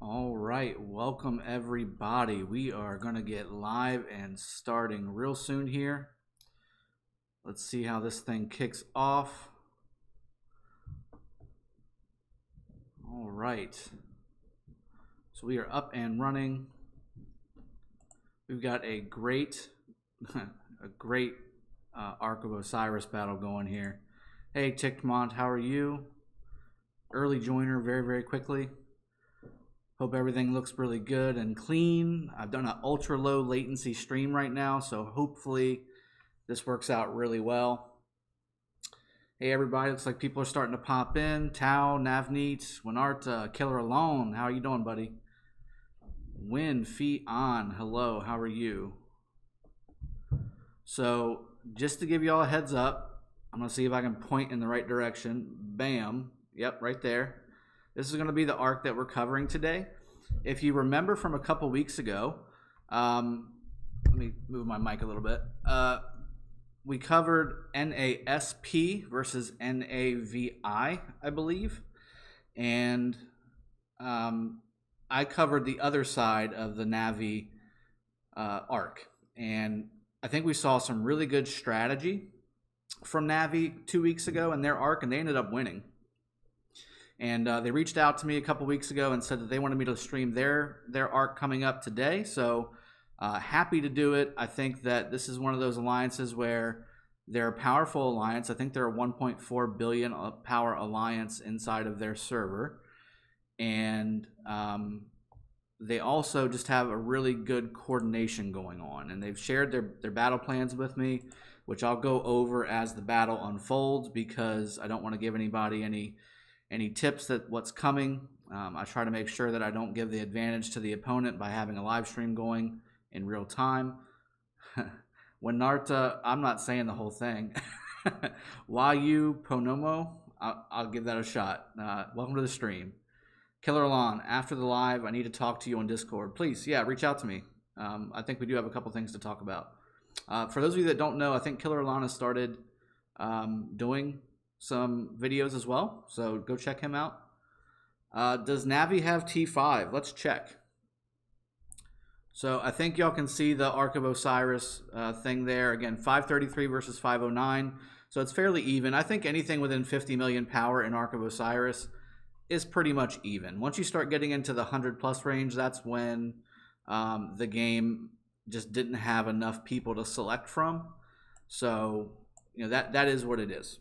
All right, welcome everybody. We are going to get live and starting real soon here. Let's see how this thing kicks off. All right. So we are up and running. We've got a great Ark of Osiris battle going here. Hey, Tickmont, how are you? Early joiner very quickly. Hope everything looks really good and clean. I've done an ultra low latency stream right now, so hopefully this works out really well. Hey everybody, looks like people are starting to pop in. Tao, Navneet, Winarta, Killer Alone, how are you doing, buddy? Win, Feet On, hello, how are you? So just to give you all a heads up, I'm gonna see if I can point in the right direction. Bam, yep, right there. This is going to be the arc that we're covering today. If you remember from a couple weeks ago, let me move my mic a little bit. We covered NASP versus NAVI, I believe. And I covered the other side of the Navi arc. And I think we saw some really good strategy from Navi 2 weeks ago in their arc, and they ended up winning. And they reached out to me a couple weeks ago and said that they wanted me to stream their arc coming up today. So happy to do it. I think that this is one of those alliances where they're a powerful alliance. I think they're a 1.4 billion power alliance inside of their server. And they also just have a really good coordination going on. And they've shared their battle plans with me, which I'll go over as the battle unfolds because I don't want to give anybody any tips that what's coming. I try to make sure that I don't give the advantage to the opponent by having a live stream going in real time. When Narta, I'm not saying the whole thing. Wayu Ponomo, I'll give that a shot. Welcome to the stream. Killer Alon, after the live, I need to talk to you on Discord. Please, yeah, reach out to me. I think we do have a couple things to talk about. For those of you that don't know, I think Killer Alon has started doing some videos as well, so go check him out. Does Navi have T5? Let's check. So I think y'all can see the Ark of Osiris thing there. Again, 533 versus 509, so it's fairly even. I think anything within 50 million power in Ark of Osiris is pretty much even. Once you start getting into the 100+ range, that's when the game just didn't have enough people to select from. So you know that is what it is.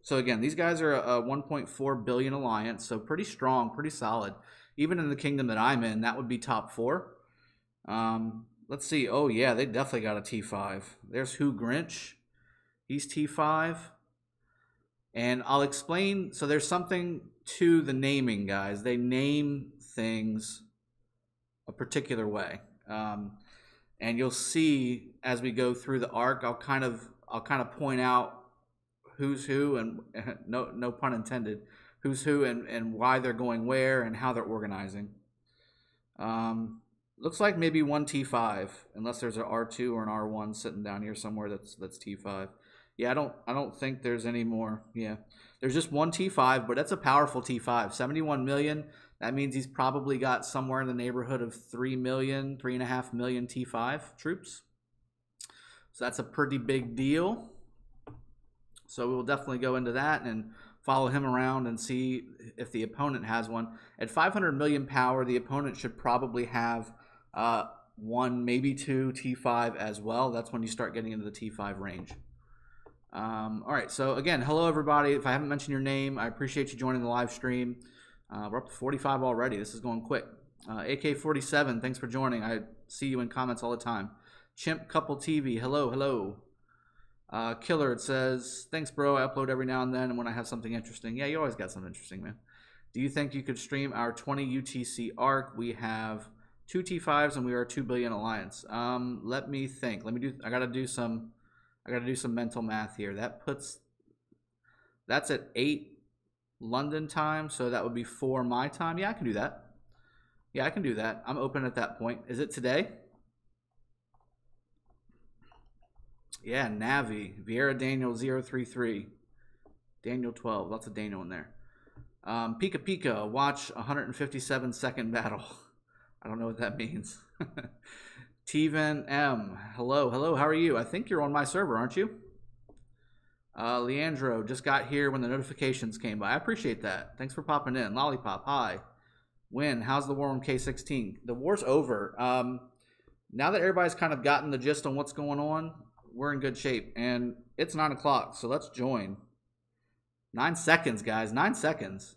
So again, these guys are a 1.4 billion alliance, so pretty strong, pretty solid. Even in the kingdom that I'm in, that would be top 4. Let's see. Oh yeah, they definitely got a T5. There's Who Grinch. He's T5. And I'll explain. So there's something to the naming, guys. They name things a particular way. And you'll see as we go through the arc, I'll kind of point out who's who, and no pun intended, who's who and why they're going where and how they're organizing. Looks like maybe one T5, unless there's an R2 or an R1 sitting down here somewhere that's T5. Yeah, I don't think there's any more. Yeah, there's just one T5, but that's a powerful T5. 71 million. That means he's probably got somewhere in the neighborhood of 3 million, 3.5 million T5 troops. So that's a pretty big deal. So we will definitely go into that and follow him around and see if the opponent has one. At 500 million power, the opponent should probably have one, maybe two T5 as well. That's when you start getting into the T5 range. All right, so again, hello everybody. If I haven't mentioned your name, I appreciate you joining the live stream. We're up to 45 already. This is going quick. AK47, thanks for joining. I see you in comments all the time. Chimp Couple TV, hello. Killer, it says, thanks bro, I upload every now and then when I have something interesting. Yeah, you always got something interesting, man. Do you think you could stream our 20 UTC arc? We have 2 T5s and we are a 2 billion alliance. Let me think. I gotta do some mental math here. That's at 8 London time, so that would be 4 my time. Yeah, I can do that. Yeah, I can do that. I'm open at that point. Is it today? Yeah, Navi, Vieira Daniel 033, Daniel 12, lots of Daniel in there. Pika Pika, watch 157-second battle. I don't know what that means. Teven M, hello, hello, how are you? I think you're on my server, aren't you? Leandro, just got here when the notifications came by. I appreciate that. Thanks for popping in. Lollipop, hi. Win, how's the war on K16? The war's over. Now that everybody's kind of gotten the gist on what's going on, we're in good shape. And it's 9 o'clock, so let's join. 9 seconds, guys. 9 seconds.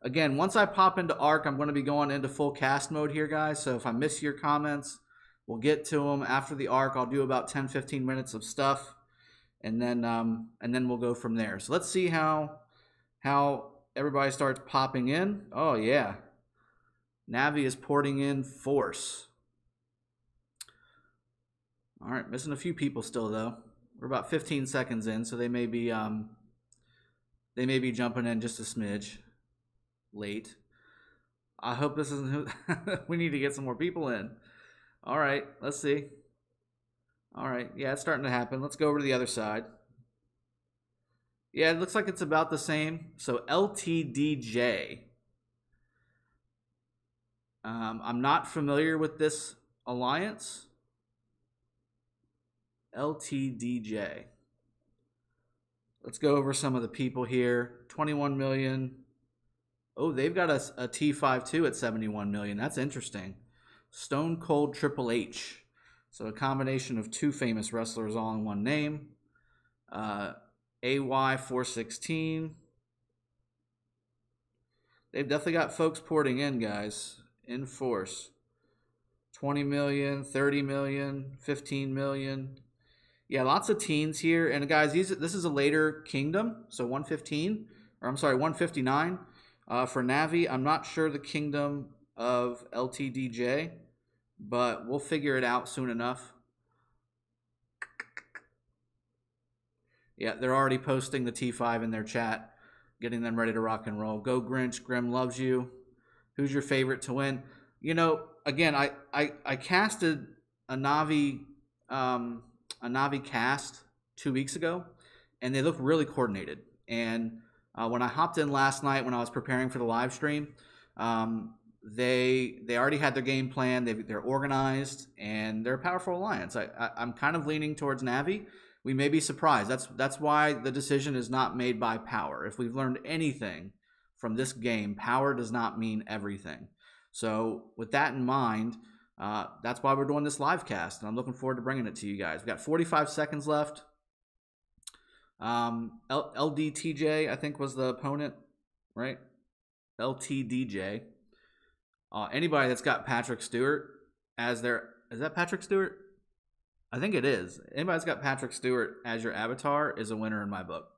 Again, once I pop into ARC, I'm going to be going into full cast mode here, guys. So if I miss your comments, we'll get to them after the ARC. I'll do about 10-15 minutes of stuff, and then we'll go from there. So let's see how everybody starts popping in. Oh yeah, Navi is porting in force. All right, missing a few people still though. We're about 15 seconds in, so they may be jumping in just a smidge late. I hope this isn't we need to get some more people in. All right, let's see. All right, yeah, it's starting to happen. Let's go over to the other side. Yeah, it looks like it's about the same. So LTDJ. I'm not familiar with this alliance. LTDJ. Let's go over some of the people here. 21 million. Oh, they've got a T5 too at 71 million. That's interesting. Stone Cold Triple H. So a combination of two famous wrestlers all in one name. AY416. They've definitely got folks porting in, guys. In force. 20 million, 30 million, 15 million. Yeah, lots of teens here. And guys, this is a later kingdom. So 115, or I'm sorry, 159 for Navi. I'm not sure the kingdom of LTDJ, but we'll figure it out soon enough. Yeah, they're already posting the T5 in their chat, getting them ready to rock and roll. Go Grinch, Grim loves you. Who's your favorite to win? You know, again, I casted a Navi cast 2 weeks ago, and they look really coordinated. And when I hopped in last night when I was preparing for the live stream, they already had their game plan. They're organized, and they're a powerful alliance. I'm kind of leaning towards Navi. We may be surprised. That's why the decision is not made by power. If we've learned anything from this game, power does not mean everything. So with that in mind, that's why we're doing this live cast, and I'm looking forward to bringing it to you guys. We've got 45 seconds left. LDTJ, I think, was the opponent, right? LTDJ. Anybody that's got Patrick Stewart as their... Is that Patrick Stewart? I think it is. Anybody that's got Patrick Stewart as your avatar is a winner in my book.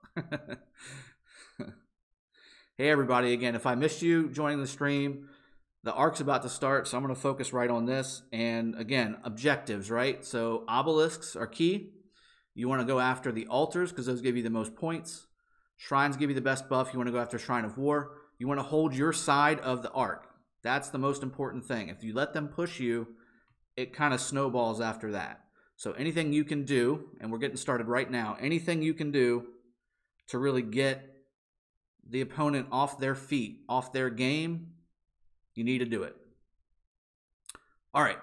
Hey, everybody. Again, if I missed you joining the stream, the ARC's about to start, so I'm going to focus right on this. And again, objectives, right? So obelisks are key. You want to go after the altars because those give you the most points. Shrines give you the best buff. You want to go after Shrine of War. You want to hold your side of the ARC. That's the most important thing. If you let them push you, it kind of snowballs after that. So anything you can do, and we're getting started right now, anything you can do to really get the opponent off their feet, off their game, you need to do it. All right.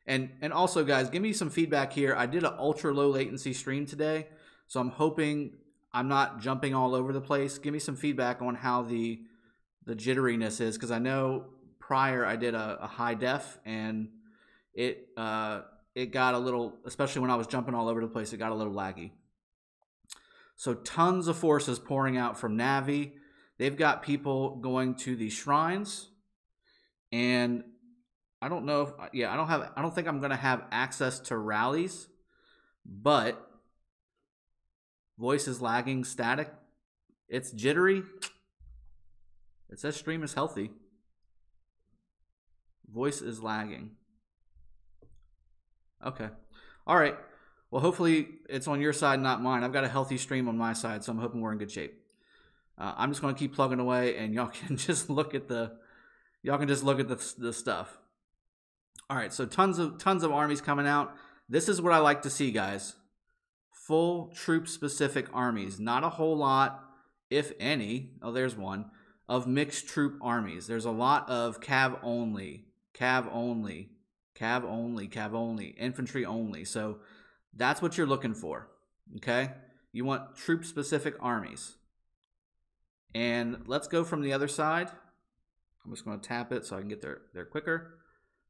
And also, guys, give me some feedback here. I did an ultra low latency stream today, so I'm hoping I'm not jumping all over the place. Give me some feedback on how the jitteriness is, because I know prior I did a high def, and it got a little, especially when I was jumping all over the place, it got a little laggy. So tons of forces pouring out from Navi. They've got people going to the shrines, and I don't know if, I don't think I'm going to have access to rallies, but voice is lagging, static. It's jittery. It says stream is healthy. Voice is lagging. Okay. All right. Well, hopefully it's on your side, not mine. I've got a healthy stream on my side, so I'm hoping we're in good shape. I'm just going to keep plugging away, and y'all can just look at the stuff. All right. So tons of armies coming out. This is what I like to see, guys. Full troop specific armies. Not a whole lot, if any. Oh, there's one. of mixed troop armies. There's a lot of cav only, cav only, cav only, cav only, infantry only. So that's what you're looking for, okay? You want troop-specific armies. And let's go from the other side. I'm just going to tap it so I can get there quicker.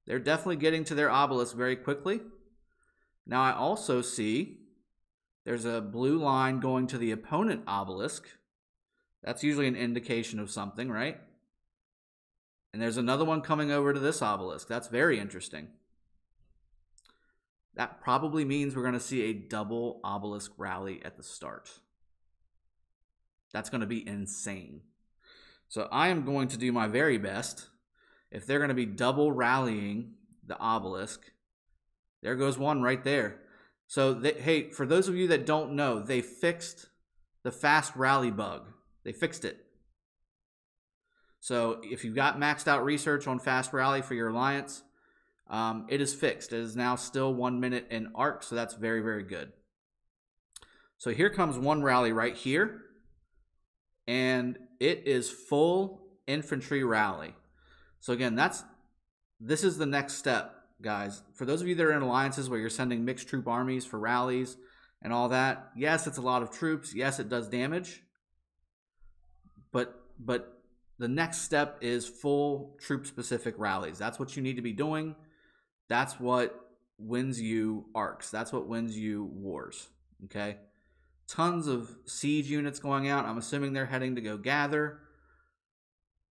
They're definitely getting to their obelisk very quickly. Now I also see there's a blue line going to the opponent obelisk. That's usually an indication of something, right? And there's another one coming over to this obelisk. That's very interesting. That probably means we're going to see a double obelisk rally at the start. That's going to be insane. So I am going to do my very best. If they're going to be double rallying the obelisk, there goes one right there. So, hey, for those of you that don't know, they fixed the fast rally bug. They fixed it. So if you've got maxed out research on fast rally for your alliance, it is fixed. It is now still 1 minute in arc, so that's very, very good. So here comes one rally right here, and it is full infantry rally. So again, this is the next step, guys. For those of you that are in alliances where you're sending mixed troop armies for rallies and all that, yes, it's a lot of troops. Yes, it does damage. But the next step is full troop-specific rallies. That's what you need to be doing. That's what wins you arcs. That's what wins you wars, okay? Tons of siege units going out. I'm assuming they're heading to go gather.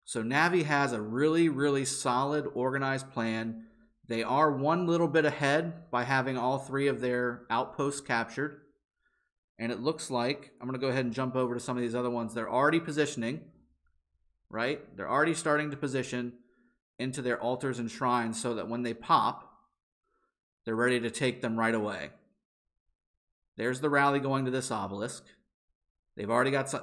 So Navi has a really, really solid, organized plan. They are one little bit ahead by having all 3 of their outposts captured. And it looks like, I'm going to go ahead and jump over to some of these other ones. They're already positioning, right? They're already starting to position into their altars and shrines so that when they pop, they're ready to take them right away. There's the rally going to this obelisk. They've already got some.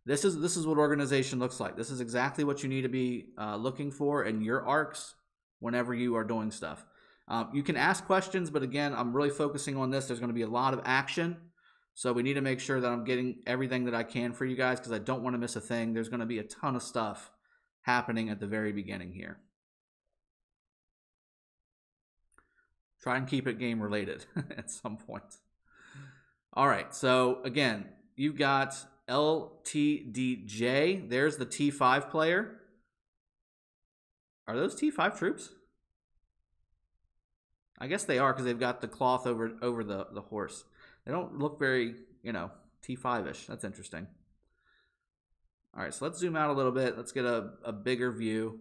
This is what organization looks like. This is exactly what you need to be looking for in your arcs whenever you are doing stuff. You can ask questions, but again, I'm really focusing on this. There's going to be a lot of action. So we need to make sure that I'm getting everything that I can for you guys because I don't want to miss a thing. There's going to be a ton of stuff happening at the very beginning here. Try and keep it game related at some point. All right, so again, you've got LTDJ. There's the T5 player. Are those T5 troops? I guess they are because they've got the cloth over the horse. They don't look very, T5-ish. That's interesting. All right, so let's zoom out a little bit. Let's get a bigger view.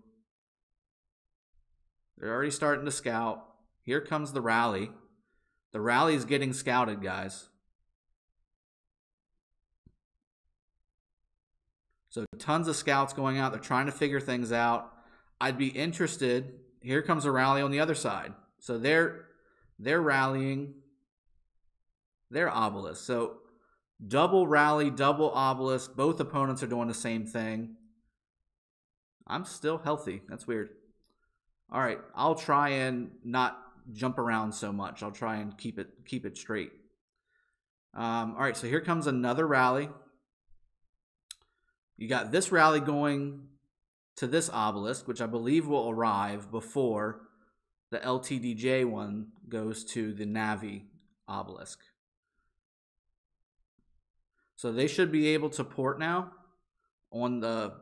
They're already starting to scout. Here comes the rally. The rally is getting scouted, guys. So tons of scouts going out. They're trying to figure things out. I'd be interested. Here comes a rally on the other side. So they're rallying their obelisk. So double rally, double obelisk. Both opponents are doing the same thing. I'm still healthy. That's weird. All right, I'll try and not jump around so much. I'll try and keep it straight. All right, so here comes another rally. You got this rally going to this obelisk, which I believe will arrive before the LTDJ one goes to the Navi obelisk. So they should be able to port now on the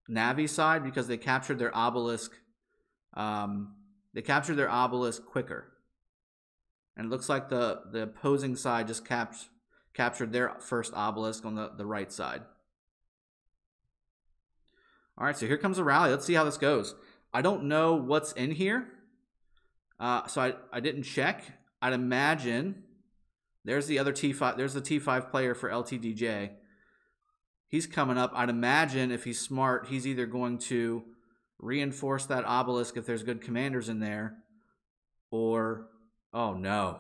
Navi side because they captured their obelisk. They captured their obelisk quicker. And it looks like the opposing side just captured their first obelisk on the right side. All right, so here comes a rally. Let's see how this goes. I don't know what's in here. So I didn't check. I'd imagine there's the other T5. There's the T5 player for LTDJ. He's coming up. I'd imagine if he's smart, he's either going to reinforce that obelisk if there's good commanders in there, or, oh no,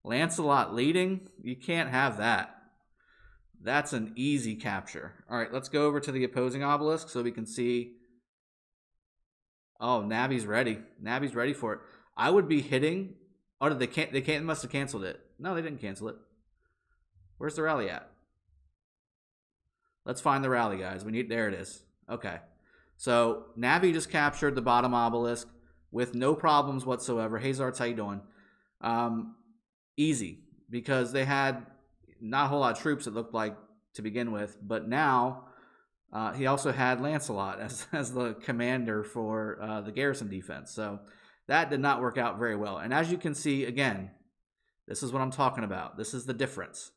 Lancelot leading? You can't have that. That's an easy capture. All right, let's go over to the opposing obelisk so we can see. Oh, Navi's ready. Navi's ready for it. I would be hitting. Oh, they must have canceled it. No, they didn't cancel it. Where's the rally at? Let's find the rally, guys. There it is. Okay. So Navi just captured the bottom obelisk with no problems whatsoever. Hey Zarts, how you doing? Easy, because they had not a whole lot of troops, it looked like, to begin with, but now he also had Lancelot as the commander for the garrison defense. So that did not work out very well. And as you can see, again, this is what I'm talking about. This is the difference.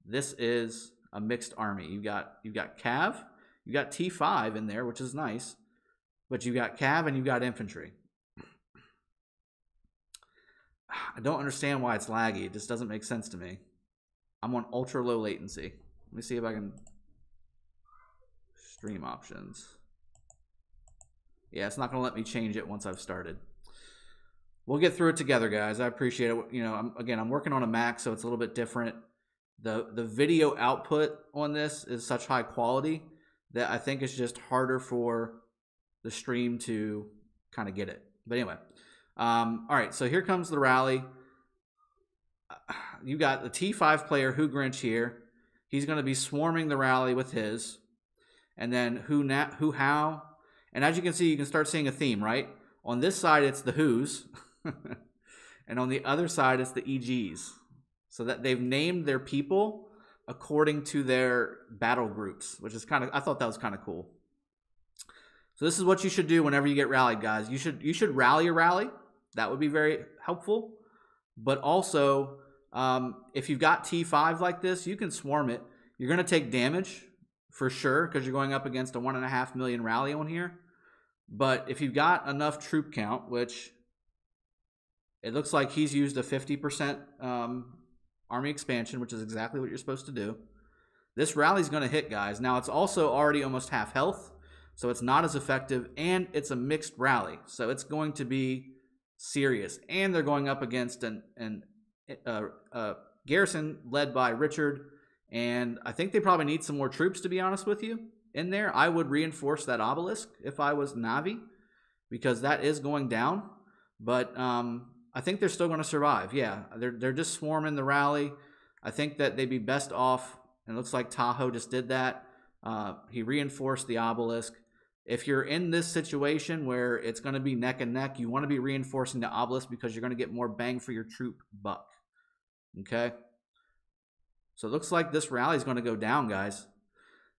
This is a mixed army. You've got Cav, you got T5 in there, which is nice, but you got Cav and you got infantry. I don't understand why it's laggy. It just doesn't make sense to me. I'm on ultra low latency. Let me see if I can stream options. Yeah, it's not going to let me change it once I've started. We'll get through it together, guys. I appreciate it. You know, I'm working on a Mac, so it's a little bit different. The video output on this is such high quality that I think it's just harder for the stream to kind of get it. But anyway, all right, so here comes the rally. You got the T5 player, Who Grinch, here. He's going to be swarming the rally with his. And then Who How. And as you can see, you can start seeing a theme, right? On this side, it's the Who's. And on the other side, it's the EGs. So that they've named their people according to their battle groups, which is I thought that was kind of cool. So this is what you should do whenever you get rallied, guys. You should rally a rally. That would be very helpful. But also, if you've got T5 like this, you can swarm it. You're going to take damage for sure because you're going up against a 1.5 million rally on here. But if you've got enough troop count, which it looks like he's used a 50% army expansion, which is exactly what you're supposed to do. This rally's going to hit, guys. Now, it's also already almost half health, so it's not as effective, and it's a mixed rally, so it's going to be serious. And they're going up against a garrison led by Richard, and I think they probably need some more troops, to be honest with you, in there. I would reinforce that obelisk if I was Navi, because that is going down, but I think they're still going to survive. Yeah, they're just swarming the rally. I think that they'd be best off, and it looks like Tahoe just did that. He reinforced the obelisk. If you're in this situation where it's going to be neck and neck, you want to be reinforcing the obelisk because you're going to get more bang for your troop buck. Okay? So it looks like this rally is going to go down, guys.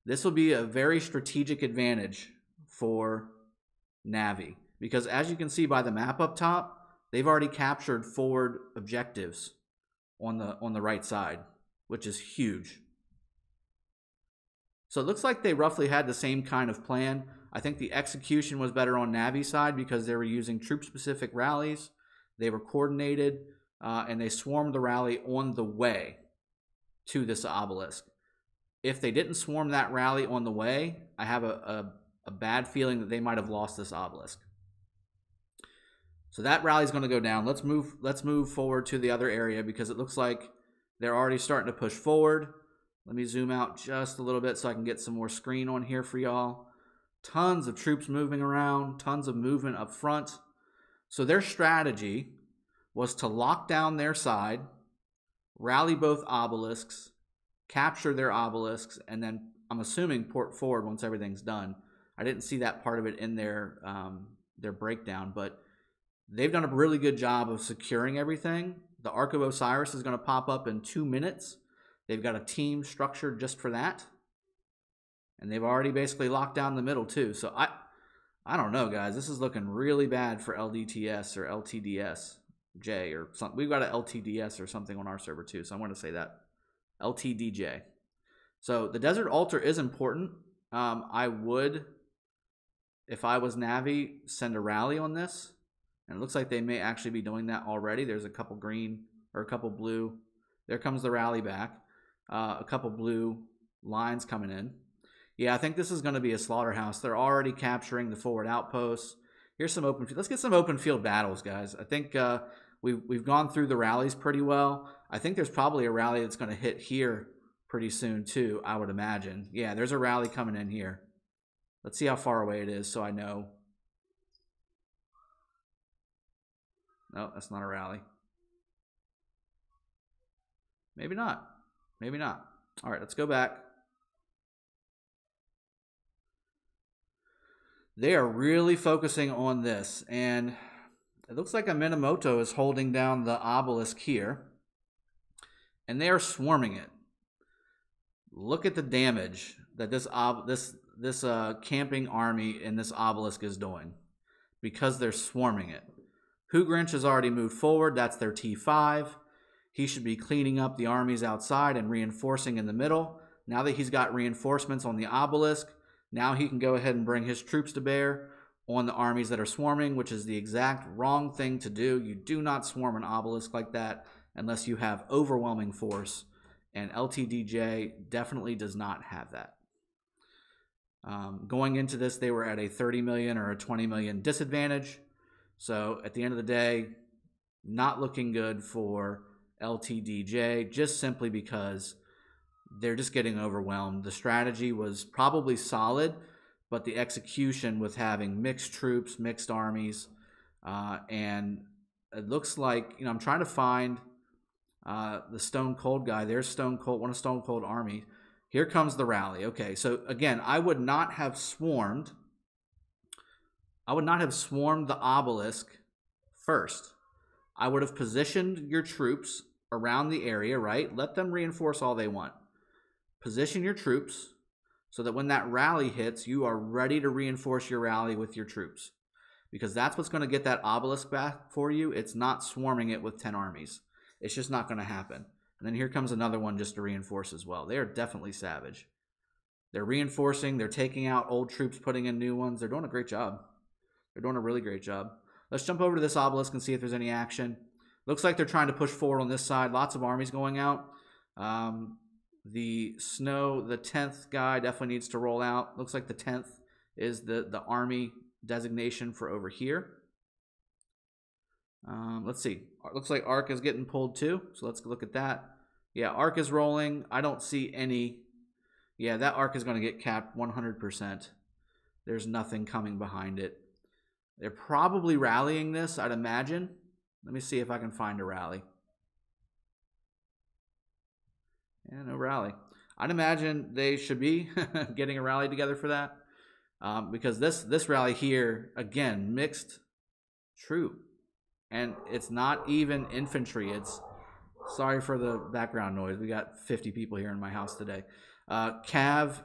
This will be a very strategic advantage for Navi, because as you can see by the map up top, they've already captured forward objectives on the right side, which is huge. So it looks like they roughly had the same kind of plan. I think the execution was better on Navi's side because they were using troop-specific rallies. They were coordinated, and they swarmed the rally on the way to this obelisk. If they didn't swarm that rally on the way, I have a bad feeling that they might have lost this obelisk. So that rally's going to go down. Let's move forward to the other area because it looks like they're already starting to push forward. Let me zoom out just a little bit so I can get some more screen on here for y'all. Tons of troops moving around, tons of movement up front. So their strategy was to lock down their side, rally both obelisks, capture their obelisks, and then I'm assuming port forward once everything's done. I didn't see that part of it in their breakdown, but they've done a really good job of securing everything. The Ark of Osiris is going to pop up in 2 minutes. They've got a team structured just for that. And they've already basically locked down the middle too. So I don't know, guys. This is looking really bad for LDTS or LTDSJ or something. We've got an LTDS or something on our server too, so I'm going to say that. LTDJ. So the Desert Altar is important. I would, if I was Navi, send a rally on this. And it looks like they may actually be doing that already. There's a couple green or a couple blue. There comes the rally back. A couple blue lines coming in. Yeah, I think this is going to be a slaughterhouse. They're already capturing the forward outposts. Here's some open field. Let's get some open field battles, guys. I think we've gone through the rallies pretty well. I think there's probably a rally that's going to hit here pretty soon too, I would imagine. Yeah, there's a rally coming in here. Let's see how far away it is so I know. No, that's not a rally. Maybe not. Maybe not. All right, let's go back. They are really focusing on this, and it looks like a Minamoto is holding down the obelisk here, and they are swarming it. Look at the damage that this camping army in this obelisk is doing because they're swarming it. Hugrinch has already moved forward. That's their T5. He should be cleaning up the armies outside and reinforcing in the middle. Now that he's got reinforcements on the obelisk, now he can go ahead and bring his troops to bear on the armies that are swarming, which is the exact wrong thing to do. You do not swarm an obelisk like that unless you have overwhelming force, and LTDJ definitely does not have that. Going into this, they were at a 30 million or a 20 million disadvantage. So at the end of the day, not looking good for LTDJ, just simply because they're just getting overwhelmed. The strategy was probably solid, but the execution with having mixed troops, mixed armies, and it looks like, I'm trying to find the Stone Cold guy. There's Stone Cold, one of Stone Cold army. Here comes the rally. Okay, so again, I would not have swarmed the obelisk first. I would have positioned your troops around the area, right? Let them reinforce all they want. Position your troops so that when that rally hits, you are ready to reinforce your rally with your troops. Because that's what's going to get that obelisk back for you. It's not swarming it with 10 armies. It's just not going to happen. And then here comes another one just to reinforce as well. They are definitely savage. They're reinforcing. They're taking out old troops, putting in new ones. They're doing a great job. They're doing a really great job. Let's jump over to this obelisk and see if there's any action. Looks like they're trying to push forward on this side. Lots of armies going out. The 10th guy definitely needs to roll out. Looks like the 10th is the army designation for over here. Let's see. Looks like Ark is getting pulled too. So let's look at that. Yeah, Ark is rolling. I don't see any. Yeah, that Ark is going to get capped 100%. There's nothing coming behind it. They're probably rallying this, I'd imagine. Let me see if I can find a rally. Yeah, no rally. I'd imagine they should be getting a rally together for that. Because this rally here, again, mixed troop. And it's not even infantry. It's, sorry for the background noise. We got 50 people here in my house today. Cav,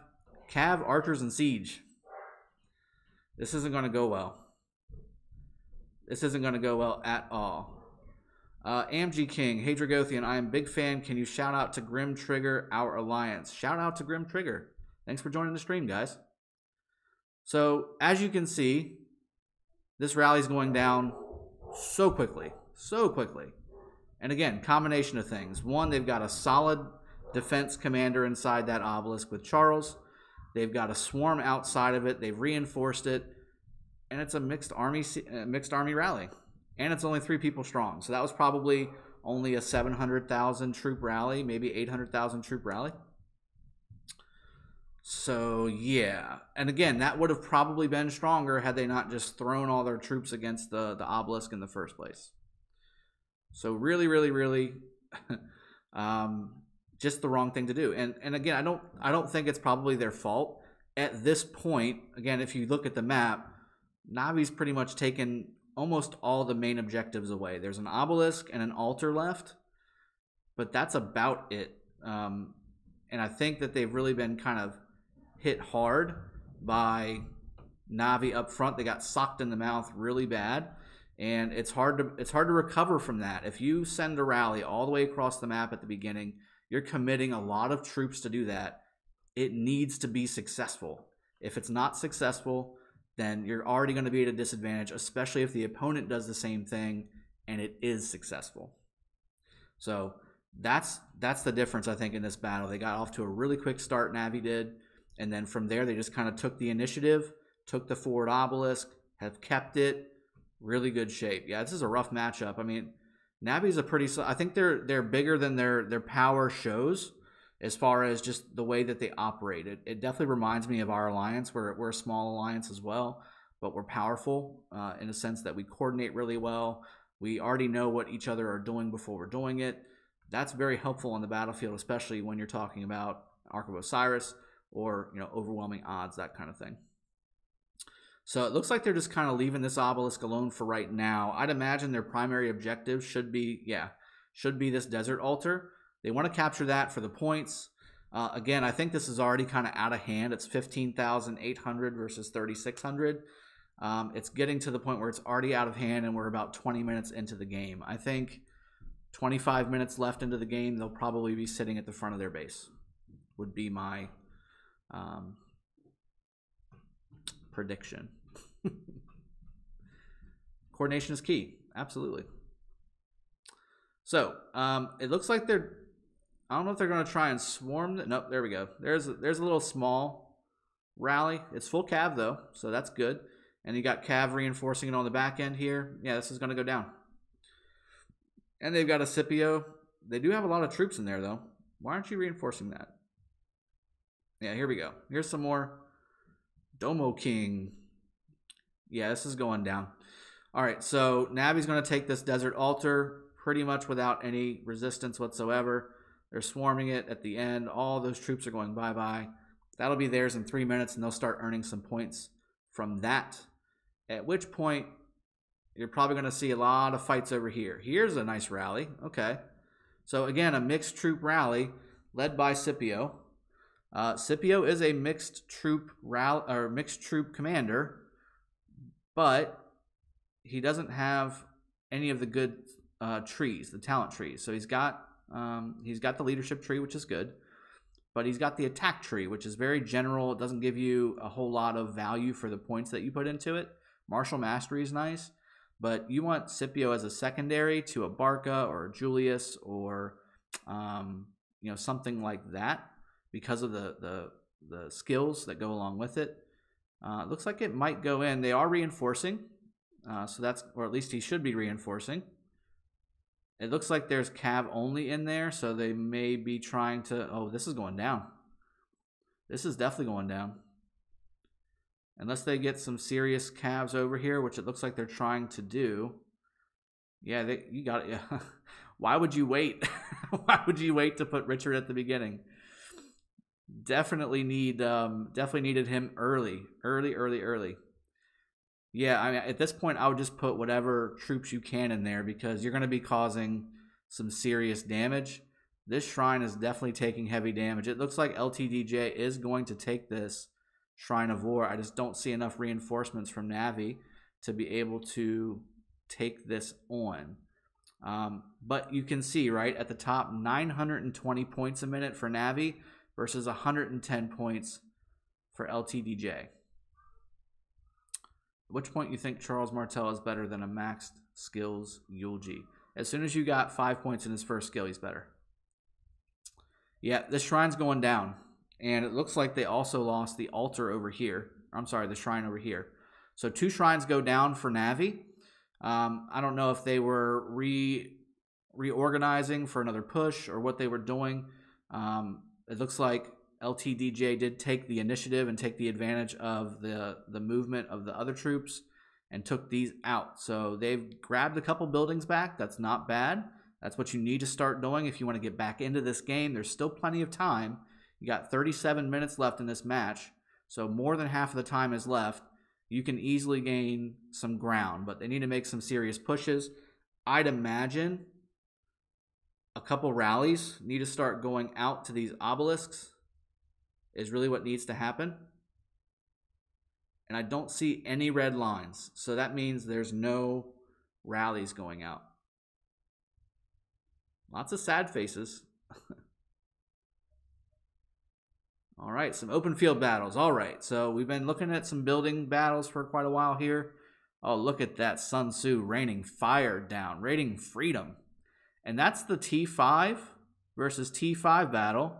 archers, and siege. This isn't going to go well. This isn't going to go well at all. AMG King, hey Dragothian, I am a big fan. Can you shout out to Grim Trigger, our alliance? Shout out to Grim Trigger. Thanks for joining the stream, guys. So, as you can see, this rally's going down so quickly. So quickly. And again, combination of things. One, they've got a solid defense commander inside that obelisk with Charles. They've got a swarm outside of it. They've reinforced it. And it's a mixed army rally. And it's only 3 people strong. So that was probably only a 700,000 troop rally, maybe 800,000 troop rally. So, yeah. And again, that would have probably been stronger had they not just thrown all their troops against the obelisk in the first place. So really, really, really just the wrong thing to do. And again, I don't think it's probably their fault. At this point, again, if you look at the map, Navi's pretty much taken almost all the main objectives away. There's an obelisk and an altar left, but that's about it. And I think that they've really been kind of hit hard by Navi up front. They got socked in the mouth really bad, and it's hard to recover from that. If you send a rally all the way across the map at the beginning, you're committing a lot of troops to do that. It needs to be successful. If it's not successful, then you're already going to be at a disadvantage, especially if the opponent does the same thing and it is successful. So that's the difference, I think, in this battle. They got off to a really quick start, Navi did, and then from there they just kind of took the initiative, took the forward obelisk, have kept it, really good shape. Yeah, this is a rough matchup. I mean, Navi's a pretty, I think they're bigger than their power shows as far as just the way that they operate. It definitely reminds me of our alliance. We're a small alliance as well, but we're powerful in a sense that we coordinate really well. We already know what each other are doing before we're doing it. That's very helpful on the battlefield, especially when you're talking about Ark of Osiris or overwhelming odds, that kind of thing. So it looks like they're just kind of leaving this obelisk alone for right now. I'd imagine their primary objective should be this desert altar. They want to capture that for the points. Again, I think this is already kind of out of hand. It's 15,800 versus 3,600. It's getting to the point where it's already out of hand, and we're about 20 minutes into the game. I think 25 minutes left into the game, they'll probably be sitting at the front of their base, would be my prediction. Coordination is key. Absolutely. So it looks like they're, I don't know if they're going to try and swarm. Nope, there we go. There's a little small rally. It's full cav though, so that's good. And you got cav reinforcing it on the back end here. Yeah, this is going to go down. And they've got a Scipio. They do have a lot of troops in there though. Why aren't you reinforcing that? Yeah, here we go. Here's some more Domo King. Yeah, this is going down. All right, so Navi's going to take this desert altar pretty much without any resistance whatsoever. They're swarming it at the end. All those troops are going bye-bye. That'll be theirs in 3 minutes, and they'll start earning some points from that. At which point, you're probably going to see a lot of fights over here. Here's a nice rally. Okay. So, again, a mixed troop rally led by Scipio. Scipio is a mixed troop commander, but he doesn't have any of the good trees, the talent trees. So he's got the leadership tree, which is good, but he's got the attack tree, which is very general. It doesn't give you a whole lot of value for the points that you put into it. Martial mastery is nice, but you want Scipio as a secondary to a Barca or a Julius or something like that, because of the skills that go along with it. It looks like it might go in. They are reinforcing, so that's, or at least he should be reinforcing. It looks like there's cav only in there, so they may be trying to... Oh, this is going down. This is definitely going down. Unless they get some serious cavs over here, which it looks like they're trying to do. Yeah, you got it. Yeah. Why would you wait? Why would you wait to put Richard at the beginning? Definitely needed him early. Yeah, I mean, at this point, I would just put whatever troops you can in there, because you're going to be causing some serious damage. This shrine is definitely taking heavy damage. It looks like LTDJ is going to take this Shrine of War. I just don't see enough reinforcements from Navi to be able to take this on. But you can see, right, at the top, 920 points a minute for Navi versus 110 points for LTDJ. At which point you think Charles Martel is better than a maxed skills Yulji? As soon as you got 5 points in his first skill, he's better. Yeah, this shrine's going down. And it looks like they also lost the altar over here. I'm sorry, the shrine over here. So 2 shrines go down for Navi. I don't know if they were reorganizing for another push or what they were doing. It looks like LTDJ did take the initiative and take the advantage of the movement of the other troops and took these out. So they've grabbed a couple buildings back. That's not bad. That's what you need to start doing if you want to get back into this game. There's still plenty of time. You got 37 minutes left in this match, so more than half of the time is left. You can easily gain some ground, but they need to make some serious pushes. I'd imagine a couple rallies need to start going out to these obelisks is really what needs to happen. And I don't see any red lines, so that means there's no rallies going out. Lots of sad faces. All right, some open field battles. All right, so we've been looking at some building battles for quite a while here. Oh, look at that, Sun Tzu raining fire down, raining freedom. And that's the T5 versus T5 battle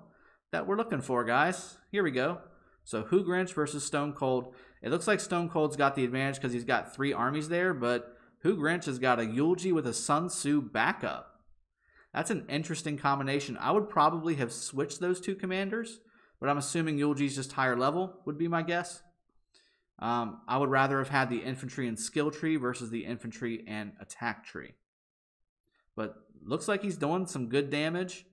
that we're looking for, guys. Here we go. So Hu Grinch versus Stone Cold. It looks like Stone Cold's got the advantage because he's got 3 armies there, but Hu Grinch has got a Yulji with a Sun Tzu backup. That's an interesting combination. I would probably have switched those 2 commanders, but I'm assuming Yulji's just higher level, would be my guess. I would rather have had the infantry and skill tree versus the infantry and attack tree. But looks like he's doing some good damage.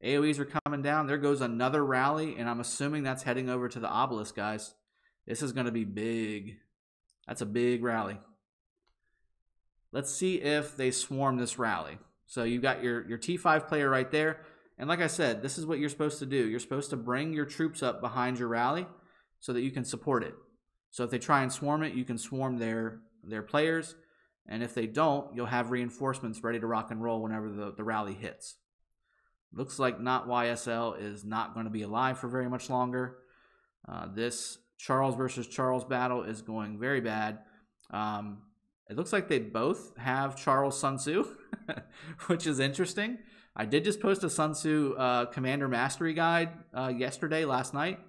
AoEs are coming down. There goes another rally, and I'm assuming that's heading over to the obelisk, guys. This is going to be big. That's a big rally. Let's see if they swarm this rally. So you've got your T5 player right there. And like I said, this is what you're supposed to do. You're supposed to bring your troops up behind your rally so that you can support it. So if they try and swarm it, you can swarm their players. And if they don't, you'll have reinforcements ready to rock and roll whenever the rally hits. Looks like Not YSL is not going to be alive for very much longer. This Charles versus Charles battle is going very bad. It looks like they both have Charles Sun Tzu, which is interesting. I did just post a Sun Tzu Commander Mastery Guide last night.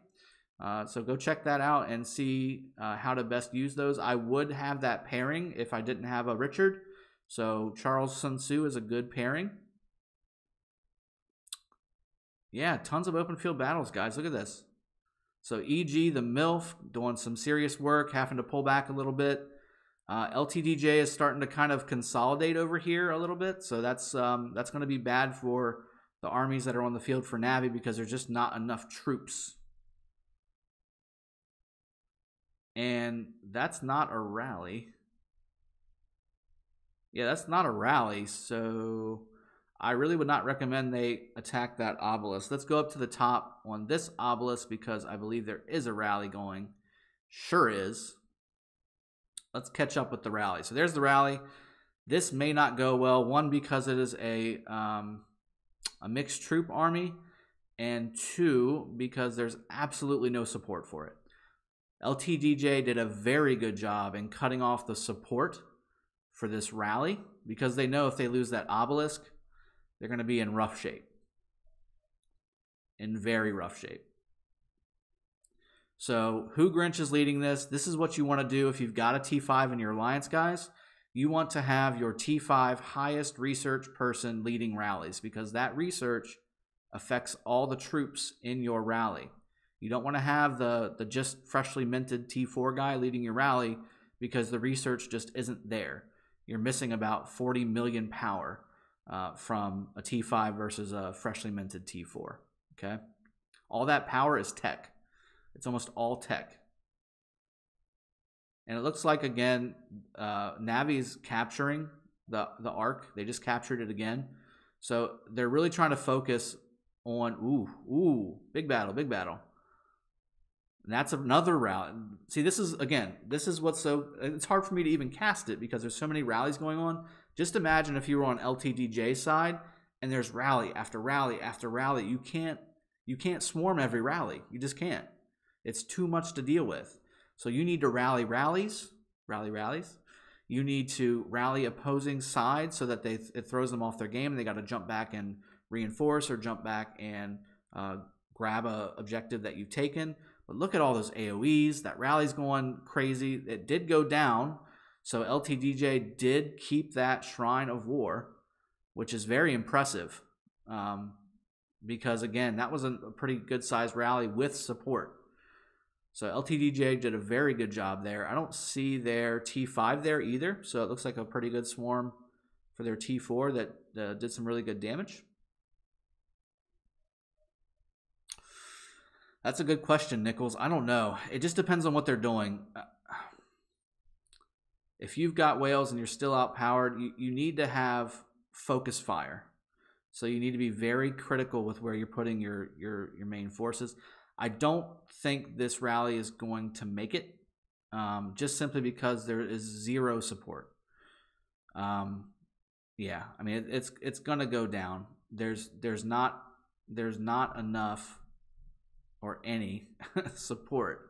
So go check that out and see how to best use those. I would have that pairing if I didn't have a Richard. So Charles Sun Tzu is a good pairing. Yeah, tons of open field battles, guys. Look at this. So EG, the MILF, doing some serious work, having to pull back a little bit. LTDJ is starting to kind of consolidate over here a little bit, so that's going to be bad for the armies that are on the field for Navi because there's just not enough troops. And that's not a rally. Yeah, that's not a rally, so I really would not recommend they attack that obelisk. Let's go up to the top on this obelisk because I believe there is a rally going. Sure is. Let's catch up with the rally. So there's the rally. This may not go well. One, because it is a mixed troop army. And two, because there's absolutely no support for it. LTDJ did a very good job in cutting off the support for this rally because they know if they lose that obelisk, they're going to be in rough shape. In very rough shape. So Who Grinch is leading this. This is what you want to do if you've got a T5 in your alliance, guys. You want to have your T5 highest research person leading rallies because that research affects all the troops in your rally. You don't want to have the just freshly minted T4 guy leading your rally because the research just isn't there. You're missing about 40 million power from a T5 versus a freshly minted T4. Okay, all that power is tech. It's almost all tech. And it looks like, again, Navi's capturing the Ark. They just captured it again. So they're really trying to focus on, big battle, big battle. And that's another rally. See, this is what's so, it's hard for me to even cast it because there's so many rallies going on. Just imagine if you were on LTDJ side and there's rally after rally after rally. You can't swarm every rally. You just can't. It's too much to deal with. So you need to rally rallies. You need to rally opposing sides so that it throws them off their game and they got to jump back and reinforce or jump back and grab a objective that you've taken. But look at all those AoEs. That rally's going crazy. It did go down. So LTDJ did keep that Shrine of War, which is very impressive. Because, again, that was a pretty good-sized rally with support. So LTDJ did a very good job there. I don't see their T5 there either. So it looks like a pretty good swarm for their T4 that did some really good damage. That's a good question, Nichols. I don't know. It just depends on what they're doing. If you've got whales and you're still outpowered, you need to have focus fire. So you need to be very critical with where you're putting your main forces. I don't think this rally is going to make it, just simply because there is zero support. Yeah, I mean it's going to go down. There's not enough or any support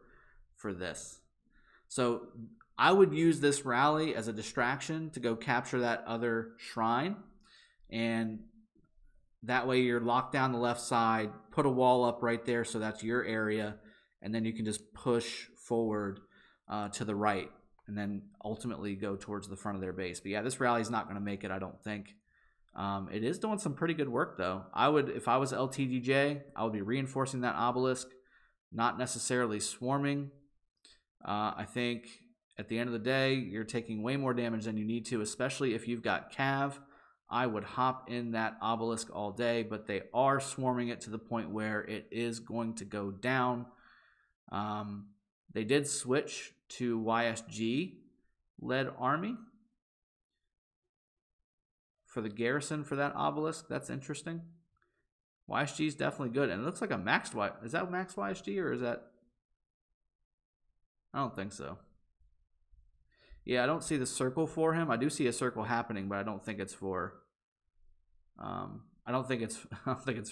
for this. So I would use this rally as a distraction to go capture that other shrine, and that way you're locked down the left side, put a wall up right there so that's your area, and then you can just push forward to the right and then ultimately go towards the front of their base. But yeah, this rally is not going to make it, I don't think. It is doing some pretty good work, though. If I was LTDJ, I would be reinforcing that obelisk, not necessarily swarming. I think at the end of the day, you're taking way more damage than you need to, especially if you've got Cav. I would hop in that obelisk all day, but they are swarming it to the point where it is going to go down. They did switch to YSG-led army for the garrison for that obelisk. That's interesting. YSG is definitely good. And it looks like a maxed Y. Is that max YSG or is that? I don't think so. Yeah, I don't see the circle for him. I do see a circle happening, but I don't think it's for I don't think it's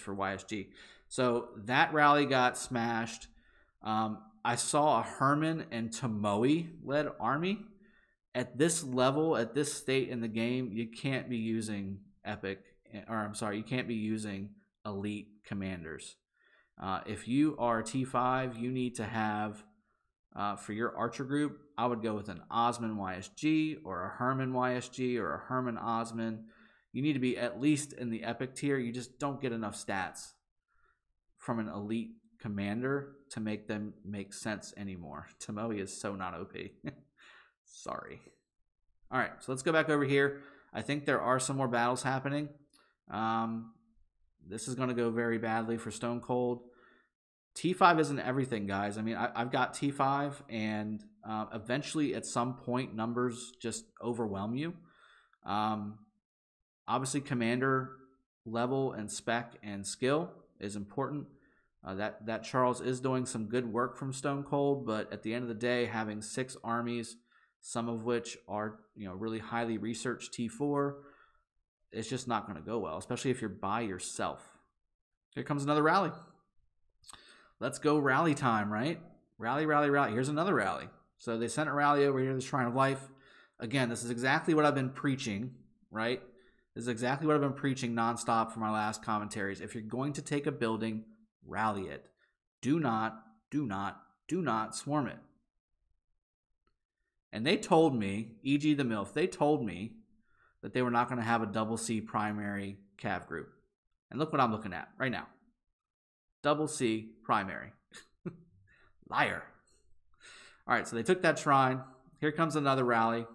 for YSG. So that rally got smashed. I saw a Herman and Tomoe led army. At this level, at this state in the game, you can't be using you can't be using elite commanders. If you are T5, you need to have, for your archer group, I would go with an Osman YSG or a Herman YSG or a Herman Osman. You need to be at least in the epic tier. You just don't get enough stats from an elite commander to make them make sense anymore. Tomoe is so not OP. Sorry. All right, so let's go back over here. I think there are some more battles happening. This is going to go very badly for Stone Cold. T5 isn't everything, guys. I mean, I've got T5, and eventually at some point, numbers just overwhelm you. Obviously, commander level and spec and skill is important. That Charles is doing some good work from Stone Cold, but at the end of the day, having 6 armies, some of which are really highly researched T4, it's just not going to go well, especially if you're by yourself. Here comes another rally. Let's go rally time, right? Rally, rally, rally. Here's another rally. So they sent a rally over here to the Shrine of Life. Again, this is exactly what I've been preaching, right? This is exactly what I've been preaching nonstop for my last commentaries. If you're going to take a building, rally it. Do not swarm it. And they told me, e.g. the MILF, they told me that they were not going to have a double C primary cav group. And look what I'm looking at right now. Double C primary. Liar. All right, so they took that shrine. Here comes another rally.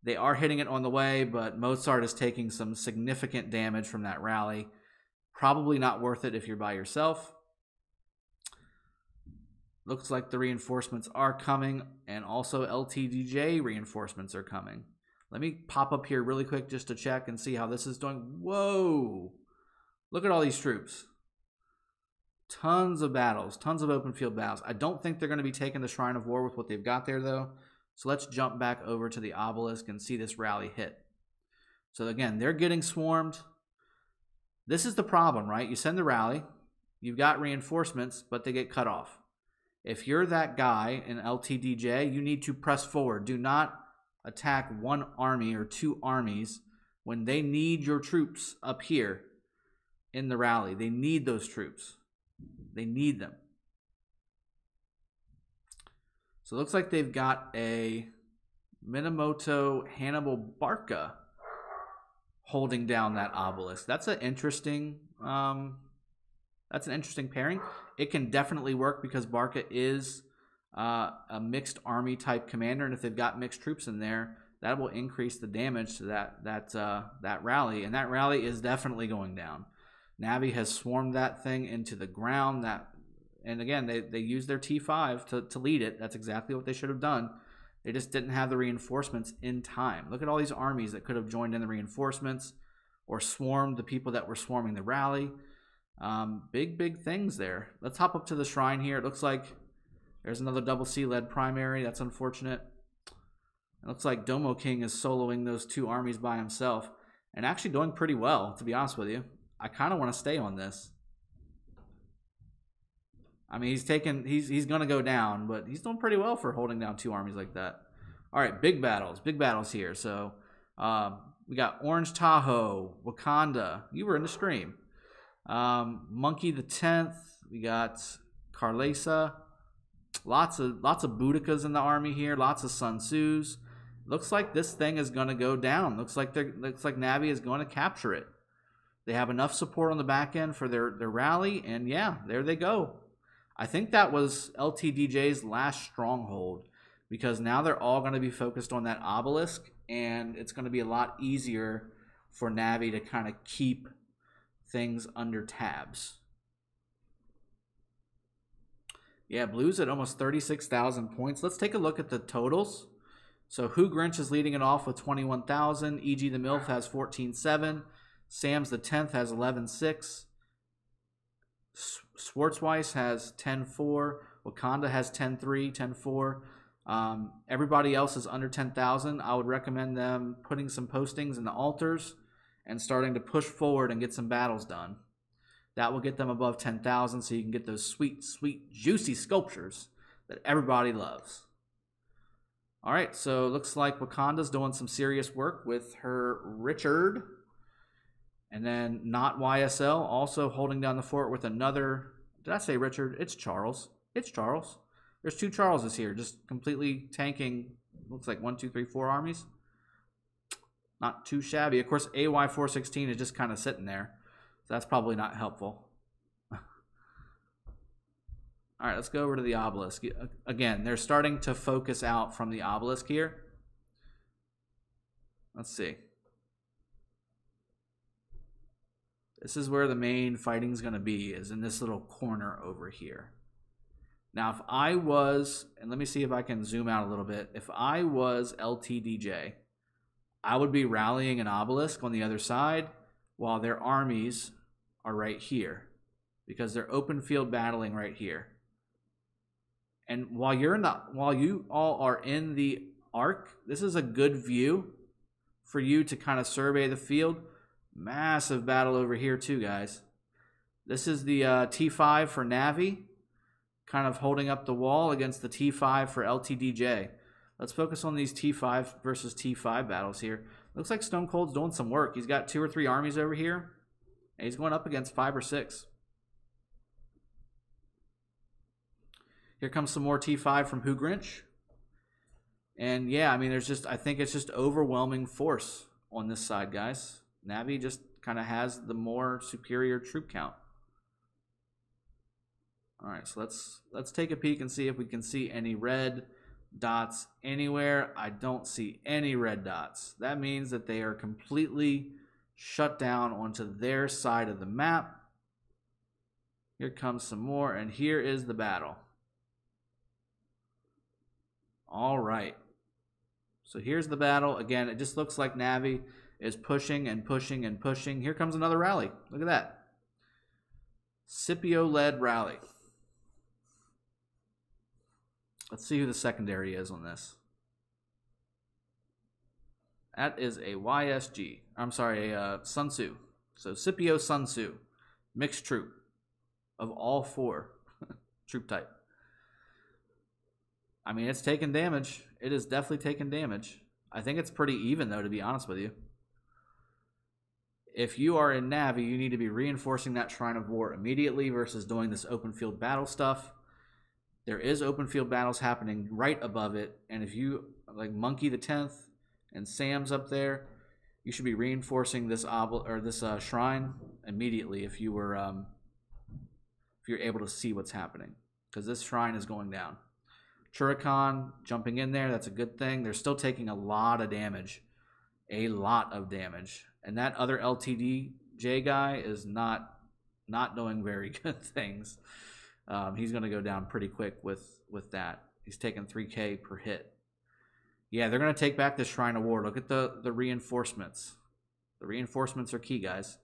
They are hitting it on the way, but Mozart is taking some significant damage from that rally. Probably not worth it if you're by yourself. Looks like the reinforcements are coming, and also LTDJ reinforcements are coming. Let me pop up here really quick just to check and see how this is doing. Whoa! Look at all these troops. Tons of battles, tons of open field battles. I don't think they're going to be taking the Shrine of War with what they've got there, though. So let's jump back over to the obelisk and see this rally hit. So again, they're getting swarmed. This is the problem, right? You send the rally, you've got reinforcements, but they get cut off. If you're that guy in LTDJ, you need to press forward. Do not attack one army or 2 armies when they need your troops up here in the rally. They need those troops. They need them. So it looks like they've got a Minamoto Hannibal Barca holding down that obelisk. That's an interesting pairing. It can definitely work because Barca is a mixed army type commander, and if they've got mixed troops in there, that will increase the damage to that rally, and that rally is definitely going down. Navi has swarmed that thing into the ground. And again, they used their T5 to lead it. That's exactly what they should have done. They just didn't have the reinforcements in time. Look at all these armies that could have joined in the reinforcements or swarmed the people that were swarming the rally. Big things there. Let's hop up to the shrine here. It looks like there's another double C-led primary. That's unfortunate. It looks like Domo King is soloing those 2 armies by himself and actually doing pretty well, to be honest with you. I kind of want to stay on this. I mean, he's going to go down, but he's doing pretty well for holding down 2 armies like that. All right, big battles here. So we got Orange Tahoe, Wakanda. You were in the stream. Monkey the 10th. We got Carlesa. Lots of Boudikas in the army here. Lots of Sun Tzus. Looks like this thing is going to go down. Looks like Navi is going to capture it. They have enough support on the back end for their rally, and yeah, there they go. I think that was LTDJ's last stronghold because now they're all going to be focused on that obelisk, and it's going to be a lot easier for Navi to kind of keep things under tabs. Yeah, Blues at almost 36,000 points. Let's take a look at the totals. So Who Grinch is leading it off with 21,000. E.G. the MILF has 14,700. Sam's the 10th has 11,600. Schwartzweiss has 10,400. Wakanda has 10,300, 10,400. Everybody else is under 10,000. I would recommend them putting some postings in the altars and starting to push forward and get some battles done. That will get them above 10,000 so you can get those sweet, sweet, juicy sculptures that everybody loves. All right, so it looks like Wakanda's doing some serious work with her Richard. And then Not YSL also holding down the fort with another. Did I say Richard? It's Charles. It's Charles. There's two Charleses here, just completely tanking. Looks like 1, 2, 3, 4 armies. Not too shabby. Of course, AY416 is just kind of sitting there. So that's probably not helpful. All right, let's go over to the obelisk. Again, they're starting to focus out from the obelisk here. Let's see. This is where the main fighting is going to be, is in this little corner over here. Now, if I was, and let me see if I can zoom out a little bit. If I was LTDJ, I would be rallying an obelisk on the other side while their armies are right here, because they're open field battling right here. And while you all are in the arc, this is a good view for you to kind of survey the field. Massive battle over here too, guys. This is the T5 for Navi, kind of holding up the wall against the T5 for LTDJ. Let's focus on these T5 versus T5 battles here. Looks like Stone Cold's doing some work. He's got 2 or 3 armies over here, and he's going up against 5 or 6. Here comes some more T5 from Who Grinch. And yeah, I mean, I think it's just overwhelming force on this side, guys. Navi just kind of has the more superior troop count. All right, so let's take a peek and see if we can see any red dots anywhere. I don't see any red dots. That means that they are completely shut down onto their side of the map. Here comes some more, and here is the battle. All right. So here's the battle. Again, it just looks like Navi is pushing and pushing and pushing. Here comes another rally. Look at that. Scipio-led rally. Let's see who the secondary is on this. That is a YSG. I'm sorry, a Sun Tzu. So Scipio Sun Tzu. Mixed troop of all 4 troop type. I mean, it's taking damage. It is definitely taking damage. I think it's pretty even, though, to be honest with you. If you are in Navi, you need to be reinforcing that Shrine of War immediately versus doing this open field battle stuff. There is open field battles happening right above it, and if you, like Monkey the 10th and Sam's up there, you should be reinforcing this shrine immediately if you're able to see what's happening, because this shrine is going down. Churakan jumping in there, that's a good thing. They're still taking a lot of damage. A lot of damage. And that other LTDJ guy is not doing very good things. He's going to go down pretty quick with that. He's taking 3K per hit. Yeah, they're going to take back this Shrine of War. Look at the reinforcements. The reinforcements are key, guys.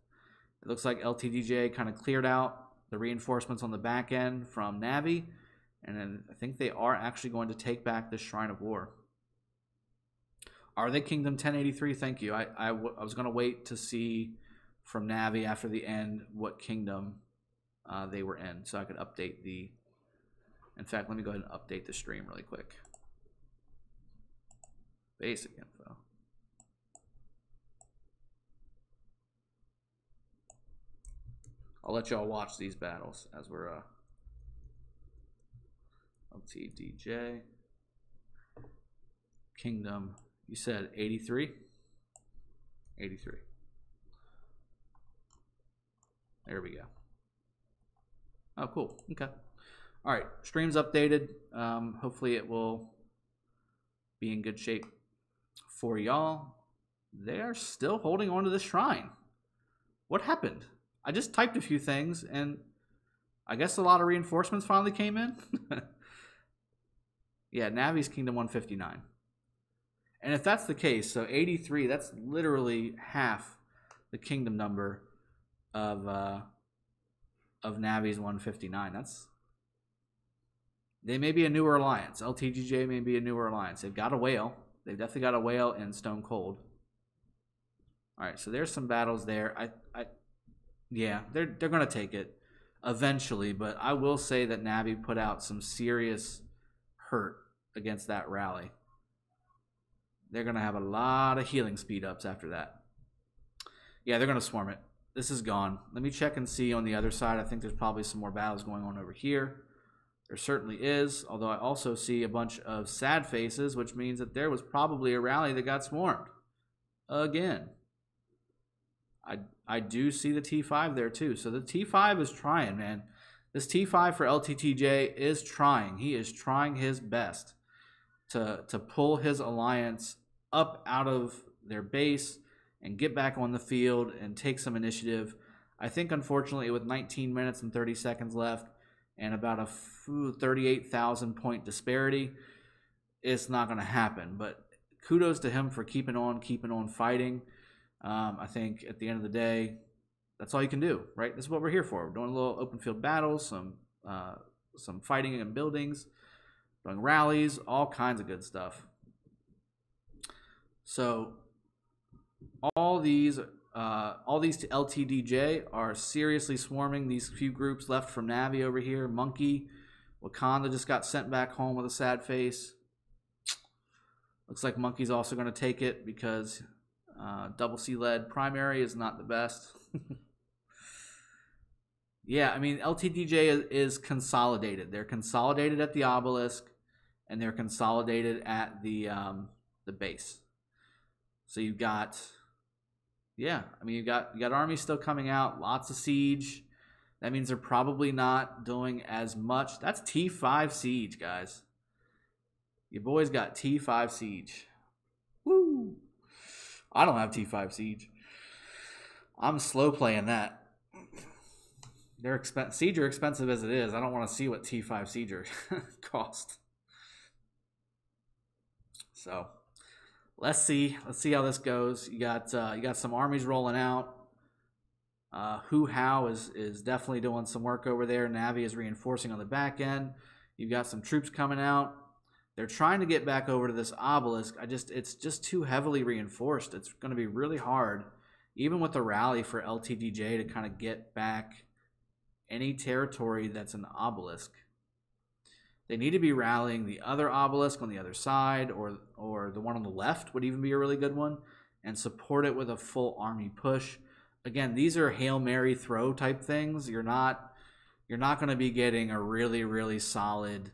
It looks like LTDJ kind of cleared out the reinforcements on the back end from Navi. And then I think they are actually going to take back this Shrine of War. Are they Kingdom 1083? Thank you. I was going to wait to see from Navi after the end what kingdom they were in, so I could update the... In fact, let me go ahead and update the stream really quick. Basic info. I'll let y'all watch these battles as we're... LTDJ. Kingdom... You said 83? 83. There we go. Oh, cool. Okay. All right. Stream's updated. Hopefully it will be in good shape for y'all. They are still holding on to this shrine. What happened? I just typed a few things and I guess a lot of reinforcements finally came in. Yeah, Navi's Kingdom 159. And if that's the case, so 83, that's literally half the kingdom number of Navi's 159. They may be a newer alliance. LTTJ may be a newer alliance. They've got a whale. They've definitely got a whale and Stone Cold. All right, so there's some battles there. Yeah, they're gonna take it eventually, but I will say that Navi put out some serious hurt against that rally. They're gonna have a lot of healing speed ups after that. Yeah, they're gonna swarm it. This is gone. Let me check and see on the other side. I think there's probably some more battles going on over here. There certainly is, although I also see a bunch of sad faces, which means that there was probably a rally that got swarmed. Again. I do see the T5 there too. So the T5 is trying, man. This T5 for LTTJ is trying. He is trying his best to pull his alliance up out of their base and get back on the field and take some initiative. I think, unfortunately, with 19 minutes and 30 seconds left and about a 38,000 point disparity, it's not going to happen. But kudos to him for keeping on fighting. I think at the end of the day, that's all you can do, right? This is what we're here for. We're doing a little open field battles, some fighting in buildings, doing rallies, all kinds of good stuff. So all these to LTDJ are seriously swarming these few groups left from Navi over here. Monkey, Wakanda just got sent back home with a sad face. Looks like Monkey's also going to take it because double C led primary is not the best. Yeah, I mean, LTDJ is consolidated. They're consolidated at the obelisk, and they're consolidated at the base. So you've got, yeah, I mean, you got armies still coming out, lots of siege. That means they're probably not doing as much. That's T5 siege, guys. Your boys got T5 siege. Woo! I don't have T5 siege. I'm slow playing that. They're siege are expensive as it is. I don't want to see what T5 siege cost. So let's see how this goes. You got some armies rolling out. Hu Hao is definitely doing some work over there. Navi is reinforcing on the back end. You've got some troops coming out. They're trying to get back over to this obelisk. It's just too heavily reinforced. It's going to be really hard, even with the rally for LTDJ, to kind of get back any territory that's an obelisk. They need to be rallying the other obelisk on the other side, or the one on the left would even be a really good one, and support it with a full army push. Again, these are Hail Mary throw type things. You're not going to be getting a really, really solid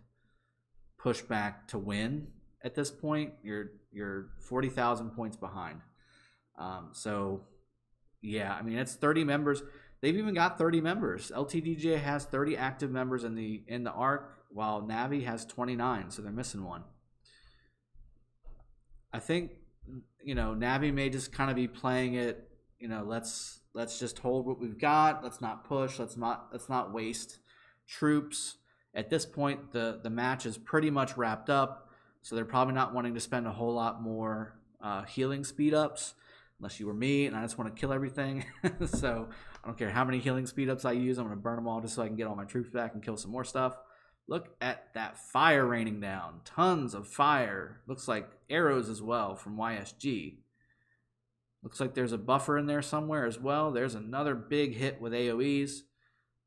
pushback to win at this point. You're 40,000 points behind. So yeah, I mean, it's 30 members. They've even got 30 members. LTDJ has 30 active members in the ARC, while Navi has 29, so they're missing one. I think, Navi may just kind of be playing it, let's just hold what we've got. Let's not push. Let's not waste troops. At this point, the match is pretty much wrapped up, so they're probably not wanting to spend a whole lot more healing speed ups, unless you were me and I just want to kill everything. So I don't care how many healing speed ups I use. I'm going to burn them all just so I can get all my troops back and kill some more stuff. Look at that fire raining down. Tons of fire. Looks like arrows as well from YSG. Looks like there's a buffer in there somewhere as well. There's another big hit with AoEs.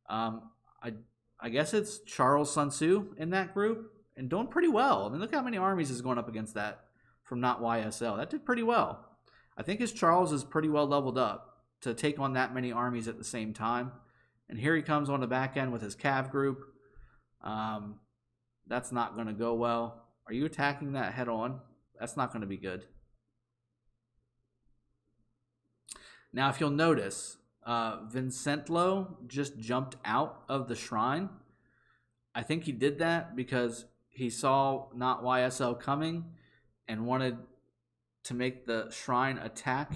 I guess it's Charles Sun Tzu in that group and doing pretty well. I mean, look how many armies is going up against that from not YSL. That did pretty well. I think his Charles is pretty well leveled up to take on that many armies at the same time. And here he comes on the back end with his Cav group. That's not going to go well. Are you attacking that head on? That's not going to be good. Now, if you'll notice, Vincentlo just jumped out of the shrine. I think he did that because he saw not YSL coming and wanted to make the shrine attack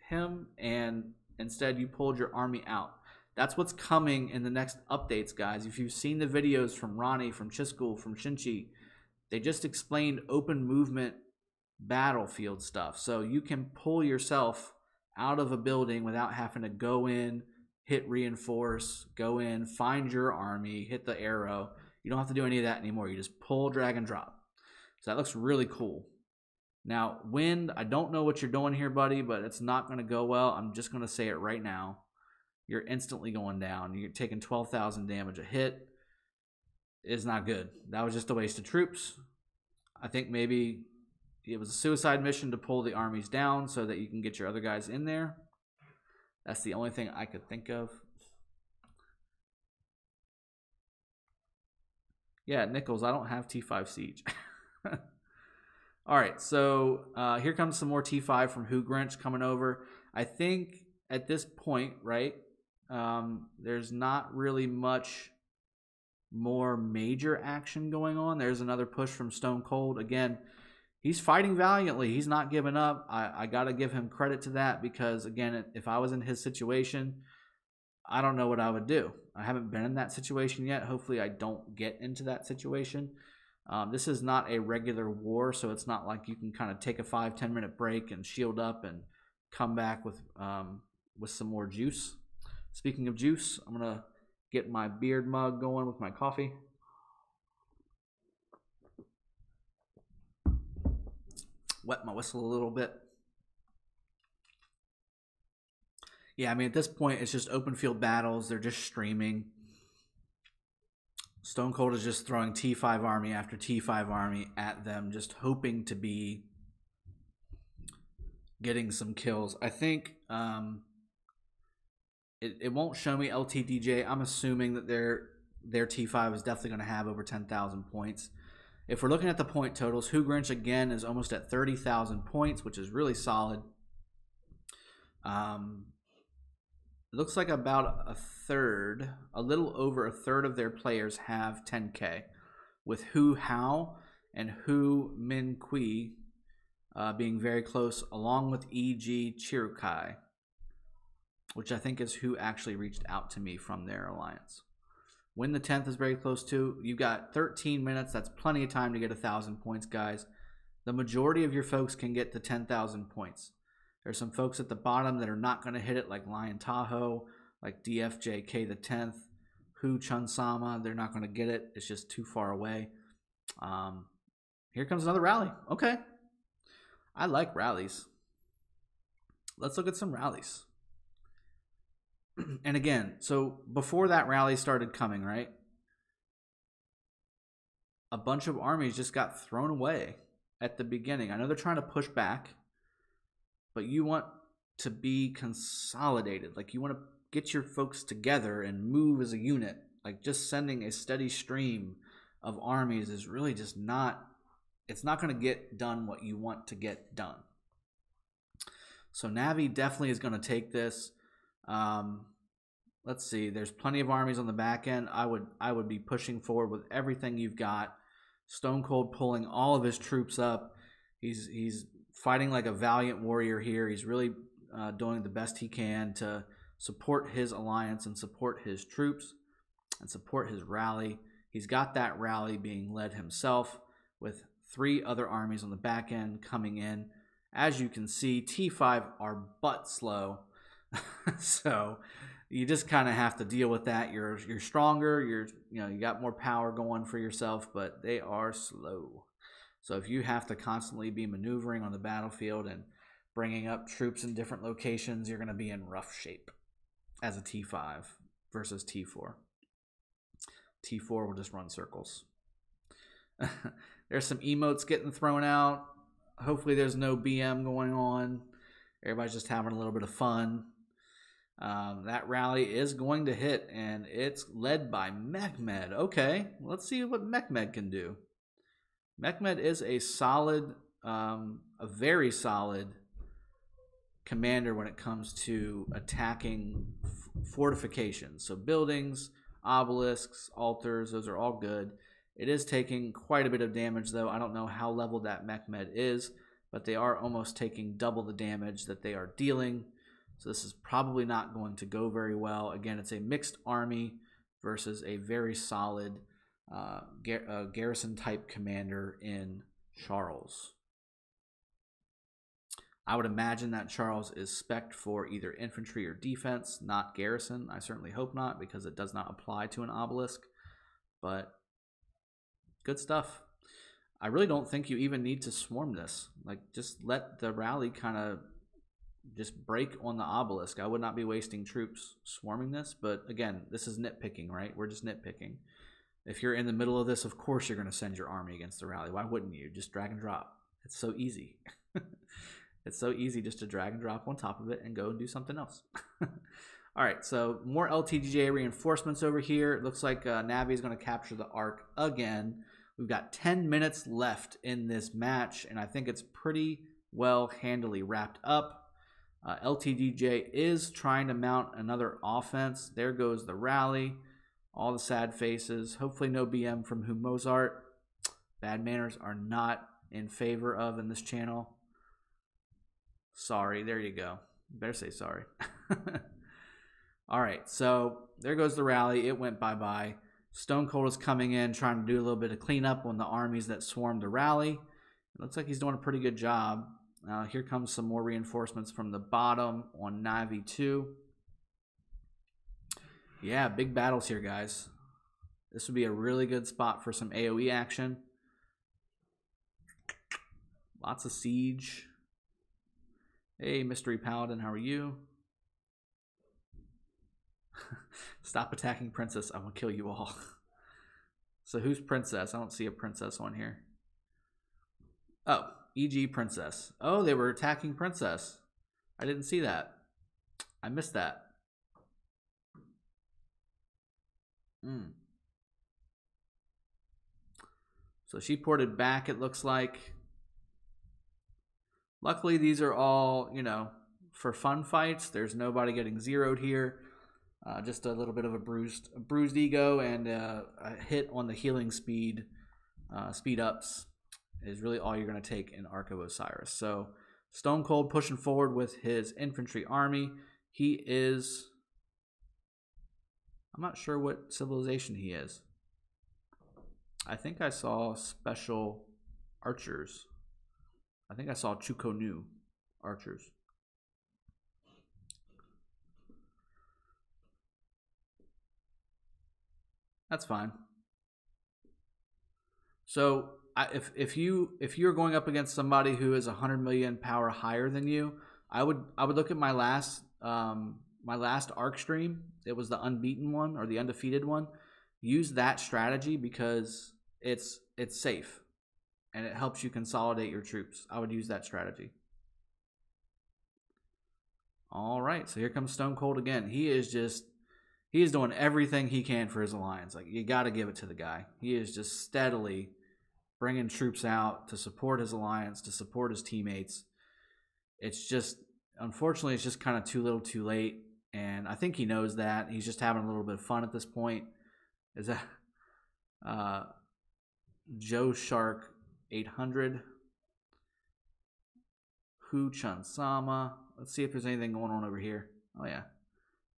him, and instead you pulled your army out. That's what's coming in the next updates, guys. If you've seen the videos from Ronnie, from Chiscool, from Shinchi, they just explained open movement battlefield stuff. So you can pull yourself out of a building without having to go in, hit reinforce, go in, find your army, hit the arrow. You don't have to do any of that anymore. You just pull, drag, and drop. So that looks really cool. Now, wind, I don't know what you're doing here, buddy, but it's not going to go well. I'm just going to say it right now. You're instantly going down. You're taking 12,000 damage a hit. It's not good. That was just a waste of troops. I think maybe it was a suicide mission to pull the armies down so that you can get your other guys in there. That's the only thing I could think of. Yeah, Nichols, I don't have T5 Siege. All right, so here comes some more T5 from Who Grinch coming over. I think at this point, right, there's not really much more major action going on. There's another push from Stone Cold. Again, he's fighting valiantly. He's not giving up. I got to give him credit to that because, again, if I was in his situation, I don't know what I would do. I haven't been in that situation yet. Hopefully I don't get into that situation. This is not a regular war, so it's not like you can kind of take a 5-10 minute break and shield up and come back with some more juice. Speaking of juice, I'm going to get my beard mug going with my coffee. Wet my whistle a little bit. Yeah, I mean, at this point, it's just open field battles. They're just streaming. Stone Cold is just throwing T5 army after T5 army at them, just hoping to be getting some kills. I think it won't show me LTDJ. I'm assuming that their T5 is definitely going to have over 10,000 points. If we're looking at the point totals, Who Grinch again is almost at 30,000 points, which is really solid. It looks like about a little over a third of their players have 10K, with Hu Hao and Hu Min Kui being very close, along with E.G. Chirukai, which I think is who actually reached out to me from their alliance. Win the 10th is very close too. You've got 13 minutes. That's plenty of time to get 1,000 points, guys. The majority of your folks can get to 10,000 points. There's some folks at the bottom that are not going to hit it, like Lion Tahoe, like DFJK the 10th, Hu Chun Sama. They're not going to get it. It's just too far away. Here comes another rally. Okay. I like rallies. Let's look at some rallies. And again, so before that rally started coming, right, a bunch of armies just got thrown away at the beginning. I know they're trying to push back, but you want to be consolidated. Like, you want to get your folks together and move as a unit. Like, just sending a steady stream of armies is really just not, it's not going to get done what you want to get done. So Navi definitely is going to take this. Let's see. There's plenty of armies on the back end. I would be pushing forward with everything you've got. Stone Cold pulling all of his troops up. He's fighting like a valiant warrior here. He's really doing the best he can to support his alliance and support his troops and support his rally. He's got that rally being led himself with 3 other armies on the back end coming in. As you can see, T5 are butt slow. So you just kind of have to deal with that. You're stronger, you got more power going for yourself, but they are slow. So if you have to constantly be maneuvering on the battlefield and bringing up troops in different locations, you're going to be in rough shape as a T5 versus T4. T4 will just run circles. There's some emotes getting thrown out. Hopefully there's no BM going on. Everybody's just having a little bit of fun. That rally is going to hit, and it's led by Mehmed. Okay, let's see what Mehmed can do. Mehmed is a solid, a very solid commander when it comes to attacking fortifications. So buildings, obelisks, altars, those are all good. It is taking quite a bit of damage, though. I don't know how leveled that Mehmed is, but they are almost taking double the damage that they are dealing. So this is probably not going to go very well. Again, it's a mixed army versus a very solid garrison-type commander in Charles. I would imagine that Charles is spec'd for either infantry or defense, not garrison. I certainly hope not, because it does not apply to an obelisk. But good stuff. I really don't think you even need to swarm this. Like, just let the rally kind of just break on the obelisk. I would not be wasting troops swarming this. But again, this is nitpicking, right? We're just nitpicking. If you're in the middle of this, of course you're going to send your army against the rally. Why wouldn't you? Just drag and drop. It's so easy. It's so easy just to drag and drop on top of it and go and do something else. All right, so more LTDJ reinforcements over here. It looks like Navi is going to capture the Ark again. We've got 10 minutes left in this match, and I think it's pretty well handily wrapped up. LTDJ is trying to mount another offense. There goes the rally. All the sad faces. Hopefully no BM from Who Mozart. Bad manners are not in favor of in this channel. Sorry, there you go. Better say sorry. All right, so there goes the rally. It went bye-bye. Stone Cold is coming in, trying to do a little bit of cleanup on the armies that swarmed the rally. It looks like he's doing a pretty good job. Here comes some more reinforcements from the bottom on Navi 2. Yeah, big battles here, guys. This would be a really good spot for some AoE action. Lots of siege. Hey, Mystery Paladin, how are you? Stop attacking Princess. I will kill you all. So who's Princess? I don't see a Princess on here. Oh, EG Princess. Oh, they were attacking Princess. I didn't see that. I missed that. So she ported back, it looks like. Luckily, these are all, you know, for fun fights. There's nobody getting zeroed here. Just a little bit of a bruised ego and a hit on the healing speed ups is really all you're going to take in Ark of Osiris. So Stone Cold pushing forward with his infantry army. He is, I'm not sure what civilization he is. I think I saw special archers. I think I saw Chukonu archers. That's fine. So if you're going up against somebody who is 100 million power higher than you, I would look at my last Ark stream. It was the unbeaten one or the undefeated one. Use that strategy because it's safe and it helps you consolidate your troops. I would use that strategy. All right, so here comes Stone Cold again. He is doing everything he can for his alliance. Like, you got to give it to the guy. He is just steadily bringing troops out to support his alliance, to support his teammates. It's just, unfortunately, it's just kind of too little too late. And I think he knows that. He's just having a little bit of fun at this point. Is that Joe Shark 800? Hu Chun Sama. Let's see if there's anything going on over here. Oh, yeah.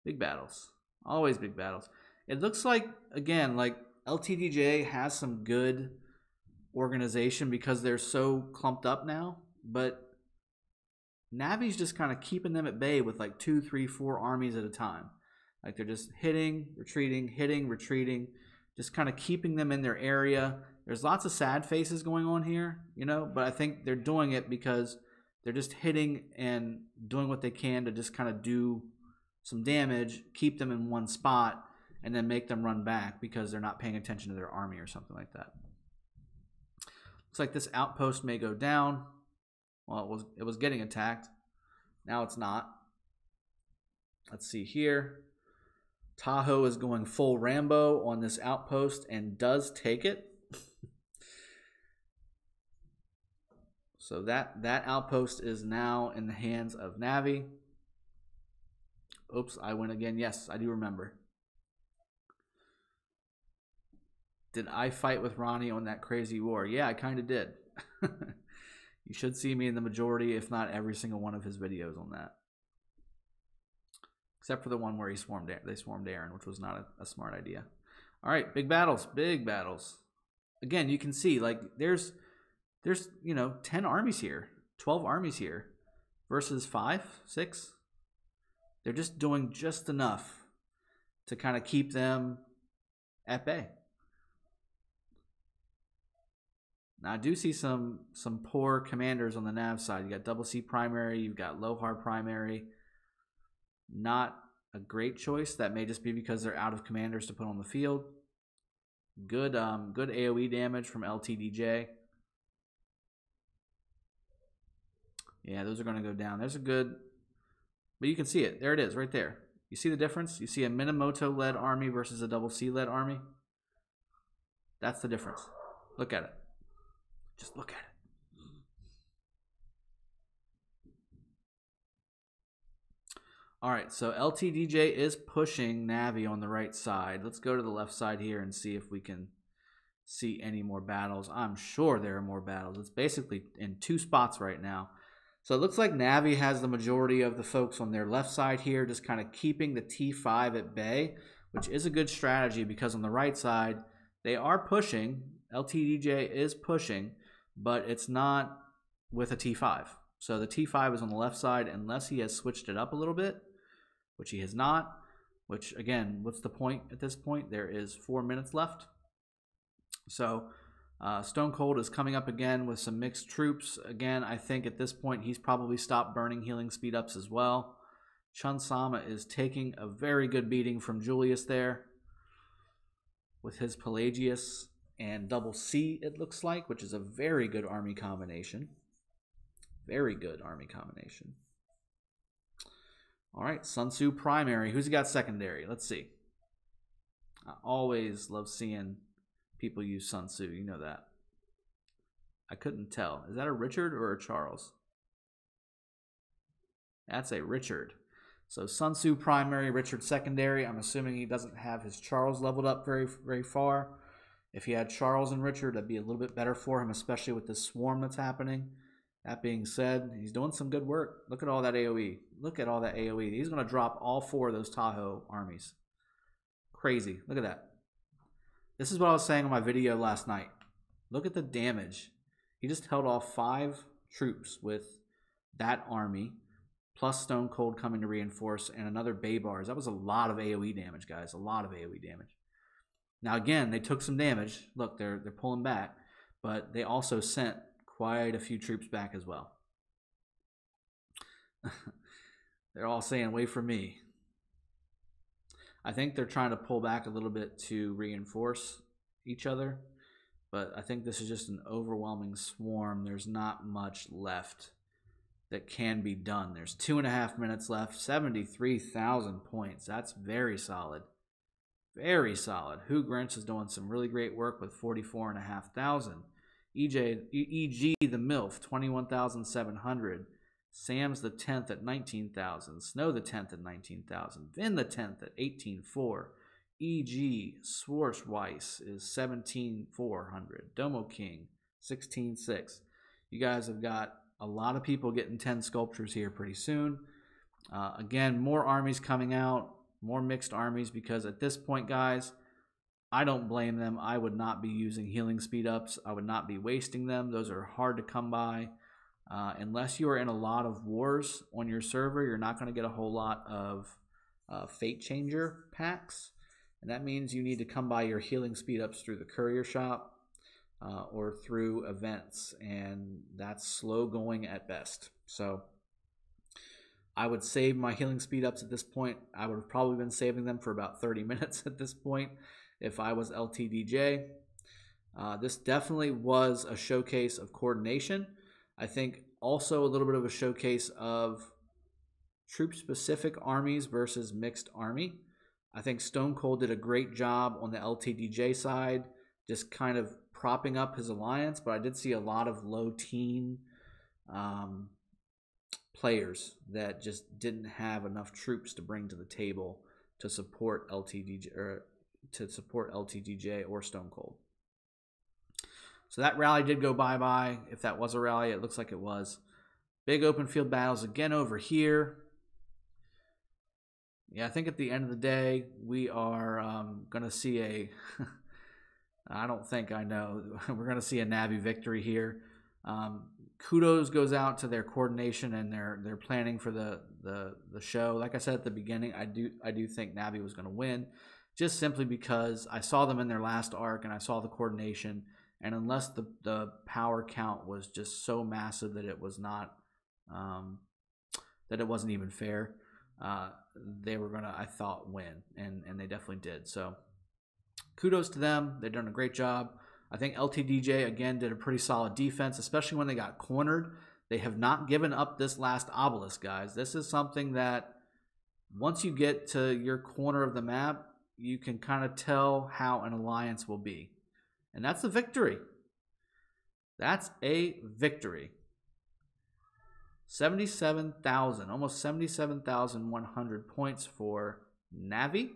Big battles. Always big battles. It looks like, again, like LTDJ has some good organization because they're so clumped up now. But Navi's just kind of keeping them at bay with like 2, 3, 4 armies at a time. Like they're just hitting, retreating, just kind of keeping them in their area. There's lots of sad faces going on here, you know, but I think they're doing it because they're just hitting and doing what they can to just kind of do some damage, keep them in one spot, and then make them run back because they're not paying attention to their army or something like that. Looks like this outpost may go down. Well, it was getting attacked. Now it's not. Let's see here. Tahoe is going full Rambo on this outpost and does take it. So that outpost is now in the hands of Navi. Oops, I win again. Yes, I do remember. Did I fight with Ronnie on that crazy war? Yeah, I kind of did. You should see me in the majority, if not every single one of his videos on that. except for the one where they swarmed Aaron, which was not a smart idea. All right, big battles, big battles. Again, you can see like there's 10 armies here, 12 armies here versus 5, 6. They're just doing just enough to kind of keep them at bay. Now I do see some poor commanders on the nav side. You got Double C primary, you've got Lohar primary. Not a great choice. That may just be because they're out of commanders to put on the field. Good AoE damage from LTDJ. Yeah, those are going to go down. There's a good, but you can see it. There it is, right there. You see the difference? You see a Minamoto-led army versus a Double C-led army? That's the difference. Look at it. Just look at it. All right, so LTDJ is pushing Navi on the right side. Let's go to the left side here and see if we can see any more battles. I'm sure there are more battles. It's basically in 2 spots right now. So it looks like Navi has the majority of the folks on their left side here, just kind of keeping the T5 at bay, which is a good strategy because on the right side, they are pushing. LTDJ is pushing, but it's not with a T5. So the T5 is on the left side unless he has switched it up a little bit, which he has not, which again, what's the point at this point? There is 4 minutes left. So Stone Cold is coming up again with some mixed troops. Again, I think at this point he's probably stopped burning healing speed ups as well. Chun Sama is taking a very good beating from Julius there with his Pelagius and Double C, it looks like, which is a very good army combination. Very good army combination. All right, Sun Tzu primary. Who's he got secondary? Let's see. I always love seeing people use Sun Tzu. You know that. I couldn't tell. Is that a Richard or a Charles? That's a Richard. So Sun Tzu primary, Richard secondary. I'm assuming he doesn't have his Charles leveled up very, very far. If he had Charles and Richard, that'd be a little bit better for him, especially with this swarm that's happening. That being said, he's doing some good work. Look at all that AoE. Look at all that AoE. He's going to drop all 4 of those Tahoe armies. Crazy. Look at that. This is what I was saying on my video last night. Look at the damage. He just held off 5 troops with that army, plus Stone Cold coming to reinforce, and another Baybars. That was a lot of AoE damage, guys. A lot of AoE damage. Now, again, they took some damage. Look, they're pulling back, but they also sent quite a few troops back as well. They're all saying, wait for me. I think they're trying to pull back a little bit to reinforce each other, but I think this is just an overwhelming swarm. There's not much left that can be done. There's 2.5 minutes left, 73,000 points. That's very solid. Very solid. Who Grinch is doing some really great work with 44,500. EG the MILF, 21,700. Sam's the 10th at 19,000. Snow the 10th at 19,000. Vin the 10th at 18,400. EG Swarschweiss is 17,400. Domo King, 16,600. You guys have got a lot of people getting 10 sculptures here pretty soon. Again, more armies coming out, more mixed armies, because at this point, guys, I don't blame them. I would not be using healing speed ups. I would not be wasting them. Those are hard to come by. Unless you are in a lot of wars on your server, you're not going to get a whole lot of Fate Changer packs. And that means you need to come by your healing speed ups through the courier shop or through events. And that's slow going at best. So I would save my healing speed ups at this point. I would have probably been saving them for about 30 minutes at this point if I was LTDJ. This definitely was a showcase of coordination. I think also a little bit of a showcase of troop-specific armies versus mixed army. I think Stone Cold did a great job on the LTDJ side, just kind of propping up his alliance, but I did see a lot of low-teen players that just didn't have enough troops to bring to the table to support LTDJ or Stone Cold. So that rally did go bye-bye. If that was a rally, it looks like it was. Big open field battles again over here. Yeah, I think at the end of the day, we are going to see a. I don't think I know. We're going to see a Navi victory here. Kudos goes out to their coordination and their planning for the show. Like I said at the beginning, I do think Navi was going to win, just simply because I saw them in their last arc and I saw the coordination. And unless the power count was just so massive that it was not, that it wasn't even fair, they were gonna, I thought, win, and they definitely did. So kudos to them. They've done a great job. I think LTDJ again did a pretty solid defense, especially when they got cornered. They have not given up this last obelisk, guys. This is something that once you get to your corner of the map, you can kind of tell how an alliance will be. And that's a victory. That's a victory. 77,000, almost 77,100 points for Navi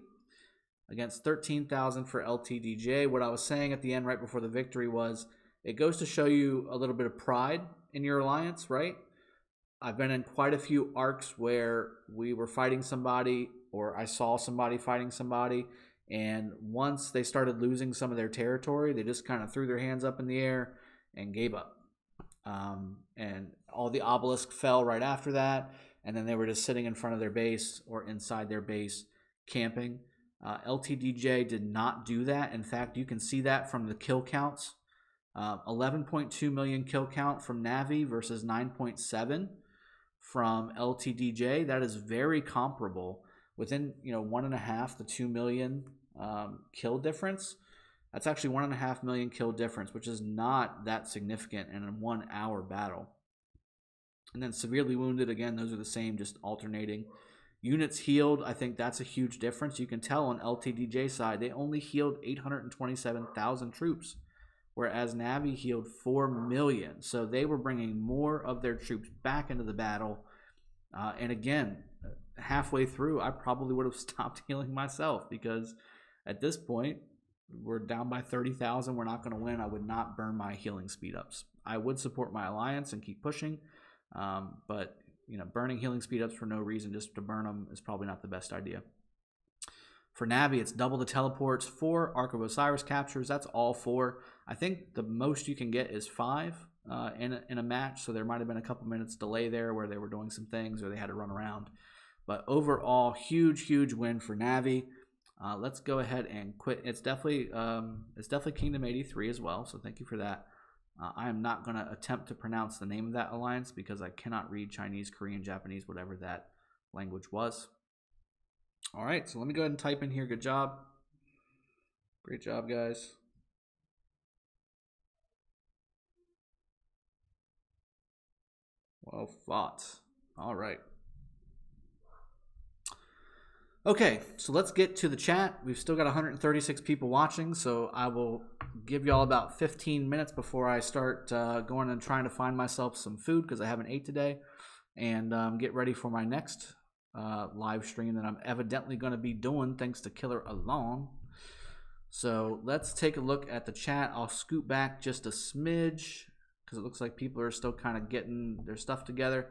against 13,000 for LTDJ. What I was saying at the end right before the victory was it goes to show you a little bit of pride in your alliance, right? I've been in quite a few arcs where we were fighting somebody or I saw somebody fighting somebody, and once they started losing some of their territory, they just kind of threw their hands up in the air and gave up. And all the obelisks fell right after that, and then they were just sitting in front of their base or inside their base camping. LTDJ did not do that. In fact, you can see that from the kill counts. 11.2 million kill count from Navi versus 9.7 from LTDJ. That is very comparable. Within 1.5 to 2 million kill difference. That's actually 1.5 million kill difference, which is not that significant in a 1 hour battle. And then severely wounded, again, those are the same, just alternating. Units healed, I think that's a huge difference. You can tell on LTDJ side, they only healed 827,000 troops, whereas Navi healed 4 million. So they were bringing more of their troops back into the battle. And again, halfway through, I probably would have stopped healing myself, because at this point, we're down by 30,000. We're not going to win. I would not burn my healing speed ups. I would support my alliance and keep pushing, but burning healing speed ups for no reason, just to burn them, is probably not the best idea. For Navi, it's double the teleports, 4 Ark of Osiris captures. That's all 4. I think the most you can get is 5 in a match, so there might have been a couple minutes delay there where they were doing some things or they had to run around. But overall, huge win for Navi. Let's go ahead and quit. It's definitely Kingdom 83 as well, so thank you for that. I am not going to attempt to pronounce the name of that alliance because I cannot read Chinese, Korean, Japanese, whatever that language was. All right, so let me go ahead and type in here. Good job. Great job, guys. Well fought. All right. Okay, so let's get to the chat. We've still got 136 people watching, so I will give y'all about 15 minutes before I start going and trying to find myself some food, because I haven't ate today, and get ready for my next live stream that I'm evidently going to be doing thanks to Killer Along. So let's take a look at the chat. I'll scoot back just a smidge because it looks like people are still kind of getting their stuff together.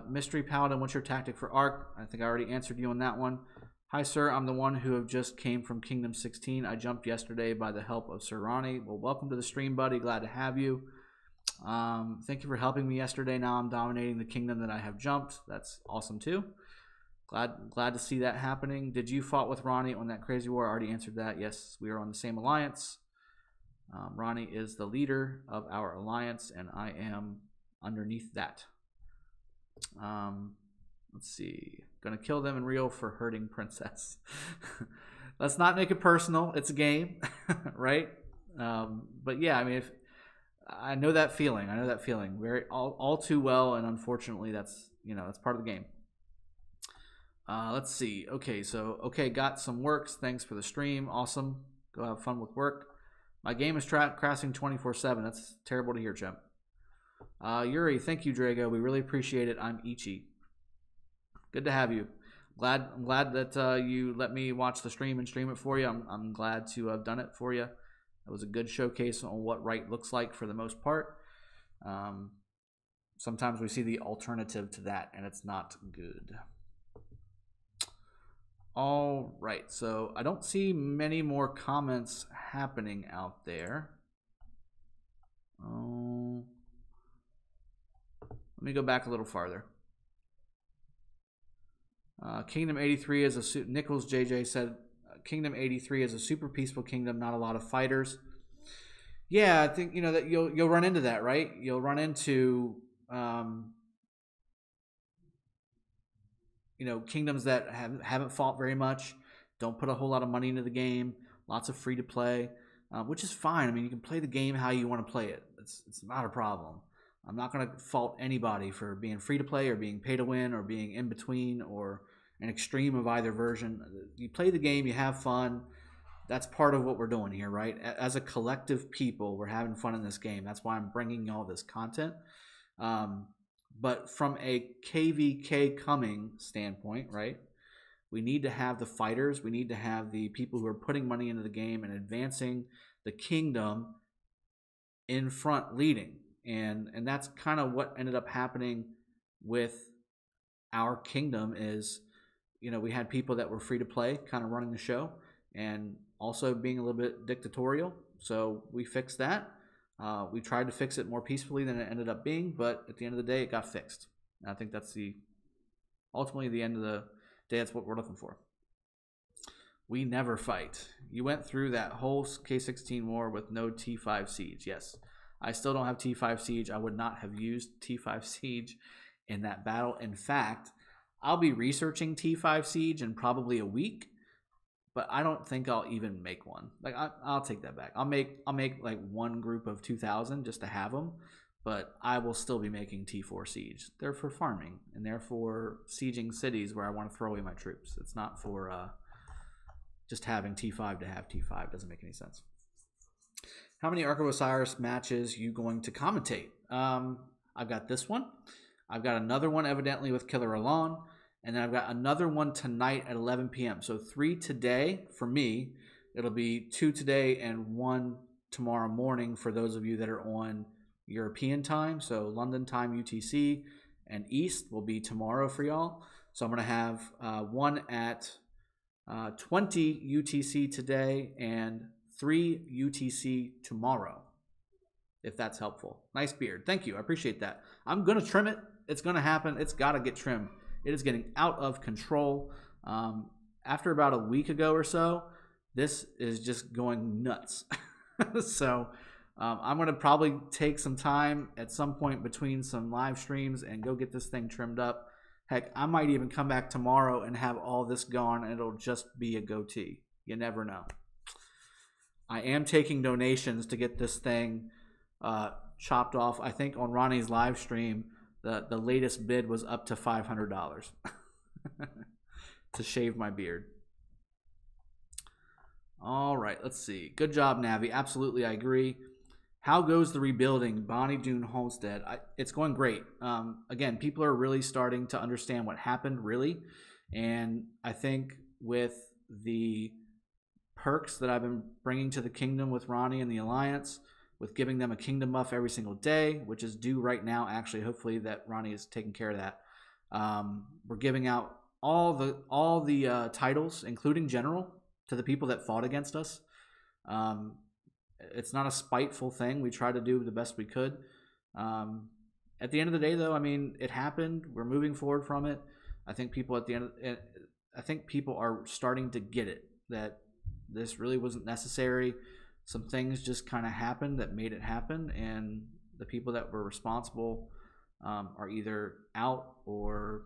Mystery Paladin, what's your tactic for Ark? I think I already answered you on that one. Hi, sir. I'm the one who have just came from Kingdom 16. I jumped yesterday by the help of Sir Ronnie. Well, welcome to the stream, buddy. Glad to have you. Thank you for helping me yesterday. Now I'm dominating the kingdom that I have jumped. That's awesome, too. Glad to see that happening. Did you fought with Ronnie on that crazy war? I already answered that. Yes, we are on the same alliance. Ronnie is the leader of our alliance, and I am underneath that. Let's see. Gonna kill them in Rio for hurting Princess. Let's not make it personal. It's a game, right? But yeah, I mean, I know that feeling. I know that feeling very all too well, and unfortunately, that's that's part of the game. Let's see. Okay, so got some works. Thanks for the stream. Awesome. Go have fun with work. My game is crashing 24/7. That's terrible to hear, Chimp. Yuri, thank you, Drago. We really appreciate it. I'm Ichi. Good to have you. I'm glad that you let me watch the stream and stream it for you. I'm glad to have done it for you. It was a good showcase on what right looks like for the most part. Sometimes we see the alternative to that, and it's not good. All right, so I don't see many more comments happening out there. Oh, let me go back a little farther. Kingdom 83 is a Nichols JJ said Kingdom 83 is a super peaceful kingdom, not a lot of fighters. Yeah, I think that you'll run into that, right? You'll run into kingdoms that haven't fought very much, don't put a whole lot of money into the game, lots of free to play, which is fine. I mean, you can play the game how you want to play it. It's not a problem. I'm not going to fault anybody for being free to play or being pay to win or being in between or an extreme of either version. You play the game, you have fun. That's part of what we're doing here, right? As a collective people, we're having fun in this game. That's why I'm bringing all this content. But from a KVK coming standpoint, right, we need to have the fighters. We need to have the people who are putting money into the game and advancing the kingdom in front leading. And that's kind of what ended up happening with our kingdom is, we had people that were free to play kind of running the show and also being a little bit dictatorial. So we fixed that. We tried to fix it more peacefully than it ended up being, but at the end of the day, it got fixed. And I think that's ultimately the end of the day. That's what we're looking for. We never fight. You went through that whole K16 war with no T5 siege. Yes, I still don't have T5 siege. I would not have used T5 siege in that battle. In fact, I'll be researching T5 siege in probably a week. But I don't think I'll even make one. Like I'll take that back. I'll make like one group of 2,000 just to have them, but I will still be making T4 siege. They're for farming and they're for sieging cities where I want to throw away my troops. It's not for just having T5 to have T5. It doesn't make any sense. How many Ark of Osiris matches you going to commentate? I've got this one. I've got another one evidently with Killer Alon. And then I've got another one tonight at 11 p.m. So 3 today for me. It'll be 2 today and 1 tomorrow morning for those of you that are on European time. So London time, UTC, and East will be tomorrow for y'all. So I'm going to have one at 20 UTC today and 3 UTC tomorrow, if that's helpful. Nice beard. Thank you. I appreciate that. I'm going to trim it. It's going to happen. It's got to get trimmed. It is getting out of control. After about a week ago or so, this is just going nuts. So I'm going to probably take some time at some point between some live streams and go get this thing trimmed up. Heck, I might even come back tomorrow and have all this gone and it'll just be a goatee. You never know. I am taking donations to get this thing chopped off. I think on Ronnie's live stream, the latest bid was up to $500 to shave my beard. All right, let's see. Good job, Navi. Absolutely, I agree. How goes the rebuilding, Bonnie Doon Homestead? It's going great. Again, people are really starting to understand what happened, really. And I think with the perks that I've been bringing to the kingdom with Ronnie and the Alliance, with giving them a kingdom buff every single day, which is due right now, actually. Hopefully that Ronnie is taking care of that. We're giving out all the titles, including general, to the people that fought against us. It's not a spiteful thing. We try to do the best we could. At the end of the day, though, I mean, it happened. We're moving forward from it. I think people I think people are starting to get it, that this really wasn't necessary. Some things just kind of happened that made it happen, and the people that were responsible are either out or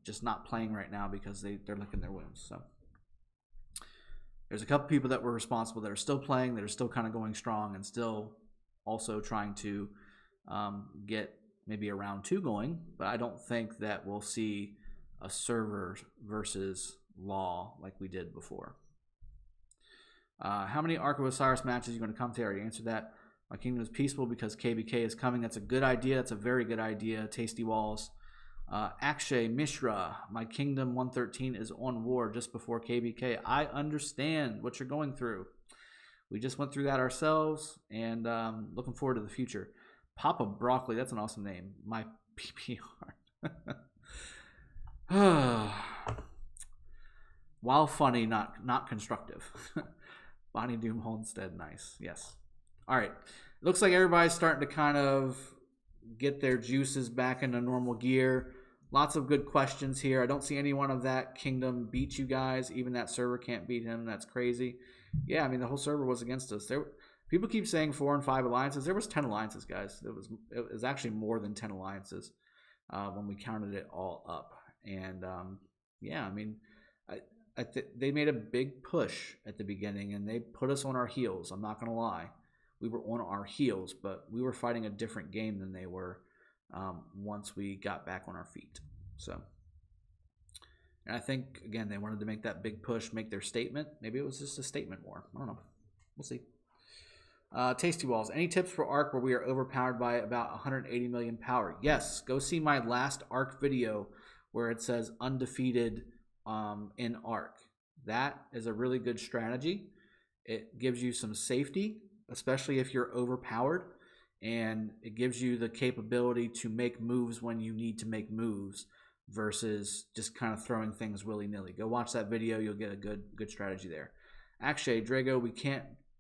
just not playing right now because they're licking their wounds. So there's a couple people that were responsible that are still playing, that are still kind of going strong, and still also trying to get maybe a round 2 going. But I don't think that we'll see a server versus law like we did before. How many Ark of Osiris matches are you going to come to? I already answered that. My kingdom is peaceful because KBK is coming. That's a good idea. That's a very good idea. Tasty Walls. Akshay Mishra. My kingdom 113 is on war just before KBK. I understand what you're going through. We just went through that ourselves, and looking forward to the future. Papa Broccoli. That's an awesome name. My PPR. while funny, not constructive. Bonnie Doom Homestead, nice. Yes. All right. Looks like everybody's starting to kind of get their juices back into normal gear. Lots of good questions here. I don't see anyone of that kingdom beat you guys. Even that server can't beat him. That's crazy. Yeah, I mean, the whole server was against us. People keep saying 4 and 5 alliances. There was 10 alliances, guys. It was actually more than 10 alliances when we counted it all up. And yeah, I mean, they made a big push at the beginning, and they put us on our heels. I'm not going to lie. We were on our heels, but we were fighting a different game than they were once we got back on our feet. So, and I think, again, they wanted to make that big push, make their statement. Maybe it was just a statement war. I don't know. We'll see. Tasty Walls. Any tips for Ark where we are overpowered by about 180 million power? Yes. Go see my last Ark video where it says undefeated in Ark. That is a really good strategy. It gives you some safety, especially if you're overpowered, and it gives you the capability to make moves when you need to make moves versus just kind of throwing things willy-nilly. Go watch that video. You'll get a good strategy there. Actually, Drago,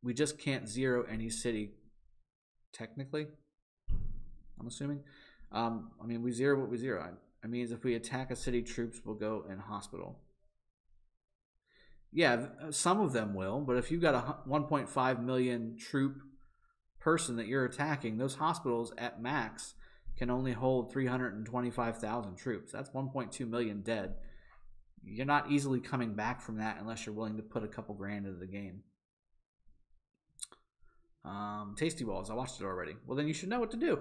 we just can't zero any city, technically, I'm assuming. I mean, we zero what we zero. I mean, if we attack a city, troops will go in hospital. Yeah, some of them will, but if you've got a 1.5 million troop person that you're attacking, those hospitals at max can only hold 325,000 troops. That's 1.2 million dead. You're not easily coming back from that unless you're willing to put a couple grand into the game. Tasty Balls, I watched it already. Well, then you should know what to do.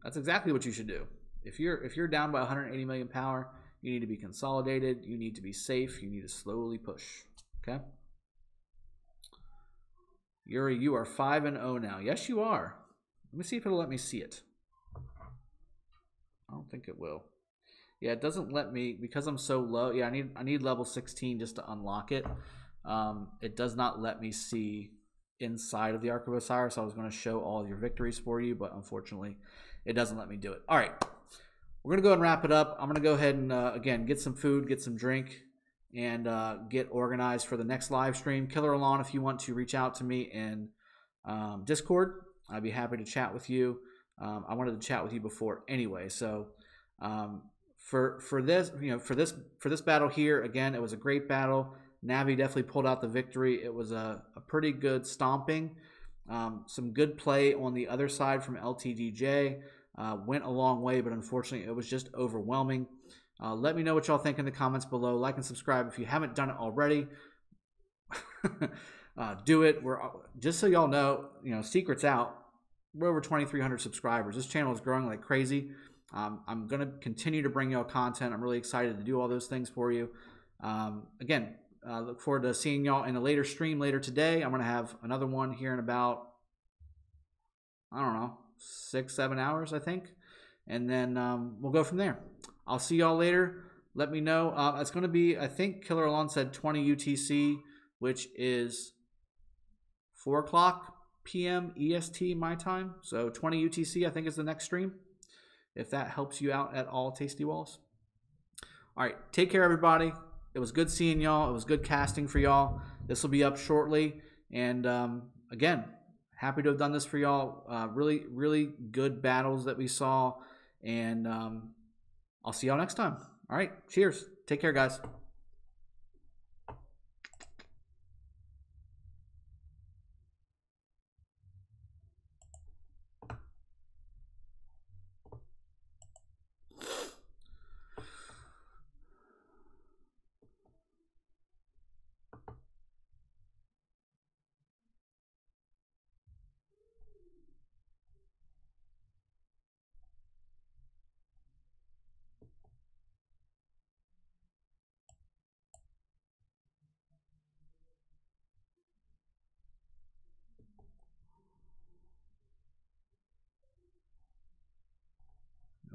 That's exactly what you should do. If you're down by 180 million power, you need to be consolidated. You need to be safe. You need to slowly push. Okay. Yuri, you are 5-0 now. Yes, you are. Let me see if it'll let me see it. I don't think it will. Yeah, it doesn't let me because I'm so low. Yeah, I need level 16 just to unlock it. It does not let me see inside of the Ark of Osiris. I was going to show all your victories for you, but unfortunately, it doesn't let me do it. All right, we're going to go ahead and wrap it up. I'm going to go ahead and again get some food, get some drink, and get organized for the next live stream. Killer Alon, if you want to reach out to me in Discord, I'd be happy to chat with you. I wanted to chat with you before anyway, so for this, for this battle here, again, it was a great battle. Navi definitely pulled out the victory. It was a pretty good stomping. Some good play on the other side from LTDJ. Went a long way, but unfortunately, it was just overwhelming. Let me know what y'all think in the comments below. Like and subscribe if you haven't done it already. Do it. Just so y'all know, secret's out. We're over 2,300 subscribers. This channel is growing like crazy. I'm going to continue to bring y'all content. I'm really excited to do all those things for you. Again, look forward to seeing y'all in a later stream later today. I'm going to have another one here in about, I don't know, 6-7 hours, I think. And then we'll go from there. I'll see y'all later. Let me know. It's going to be, I think Killer Alon said 20 UTC, which is 4 o'clock p.m. EST my time. So 20 UTC, I think, is the next stream. If that helps you out at all, Tasty Walls. All right, take care, everybody. It was good seeing y'all. It was good casting for y'all. This will be up shortly. And again, happy to have done this for y'all. Really, really good battles that we saw. And I'll see y'all next time. All right, cheers. Take care, guys.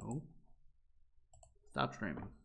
No. Stop streaming.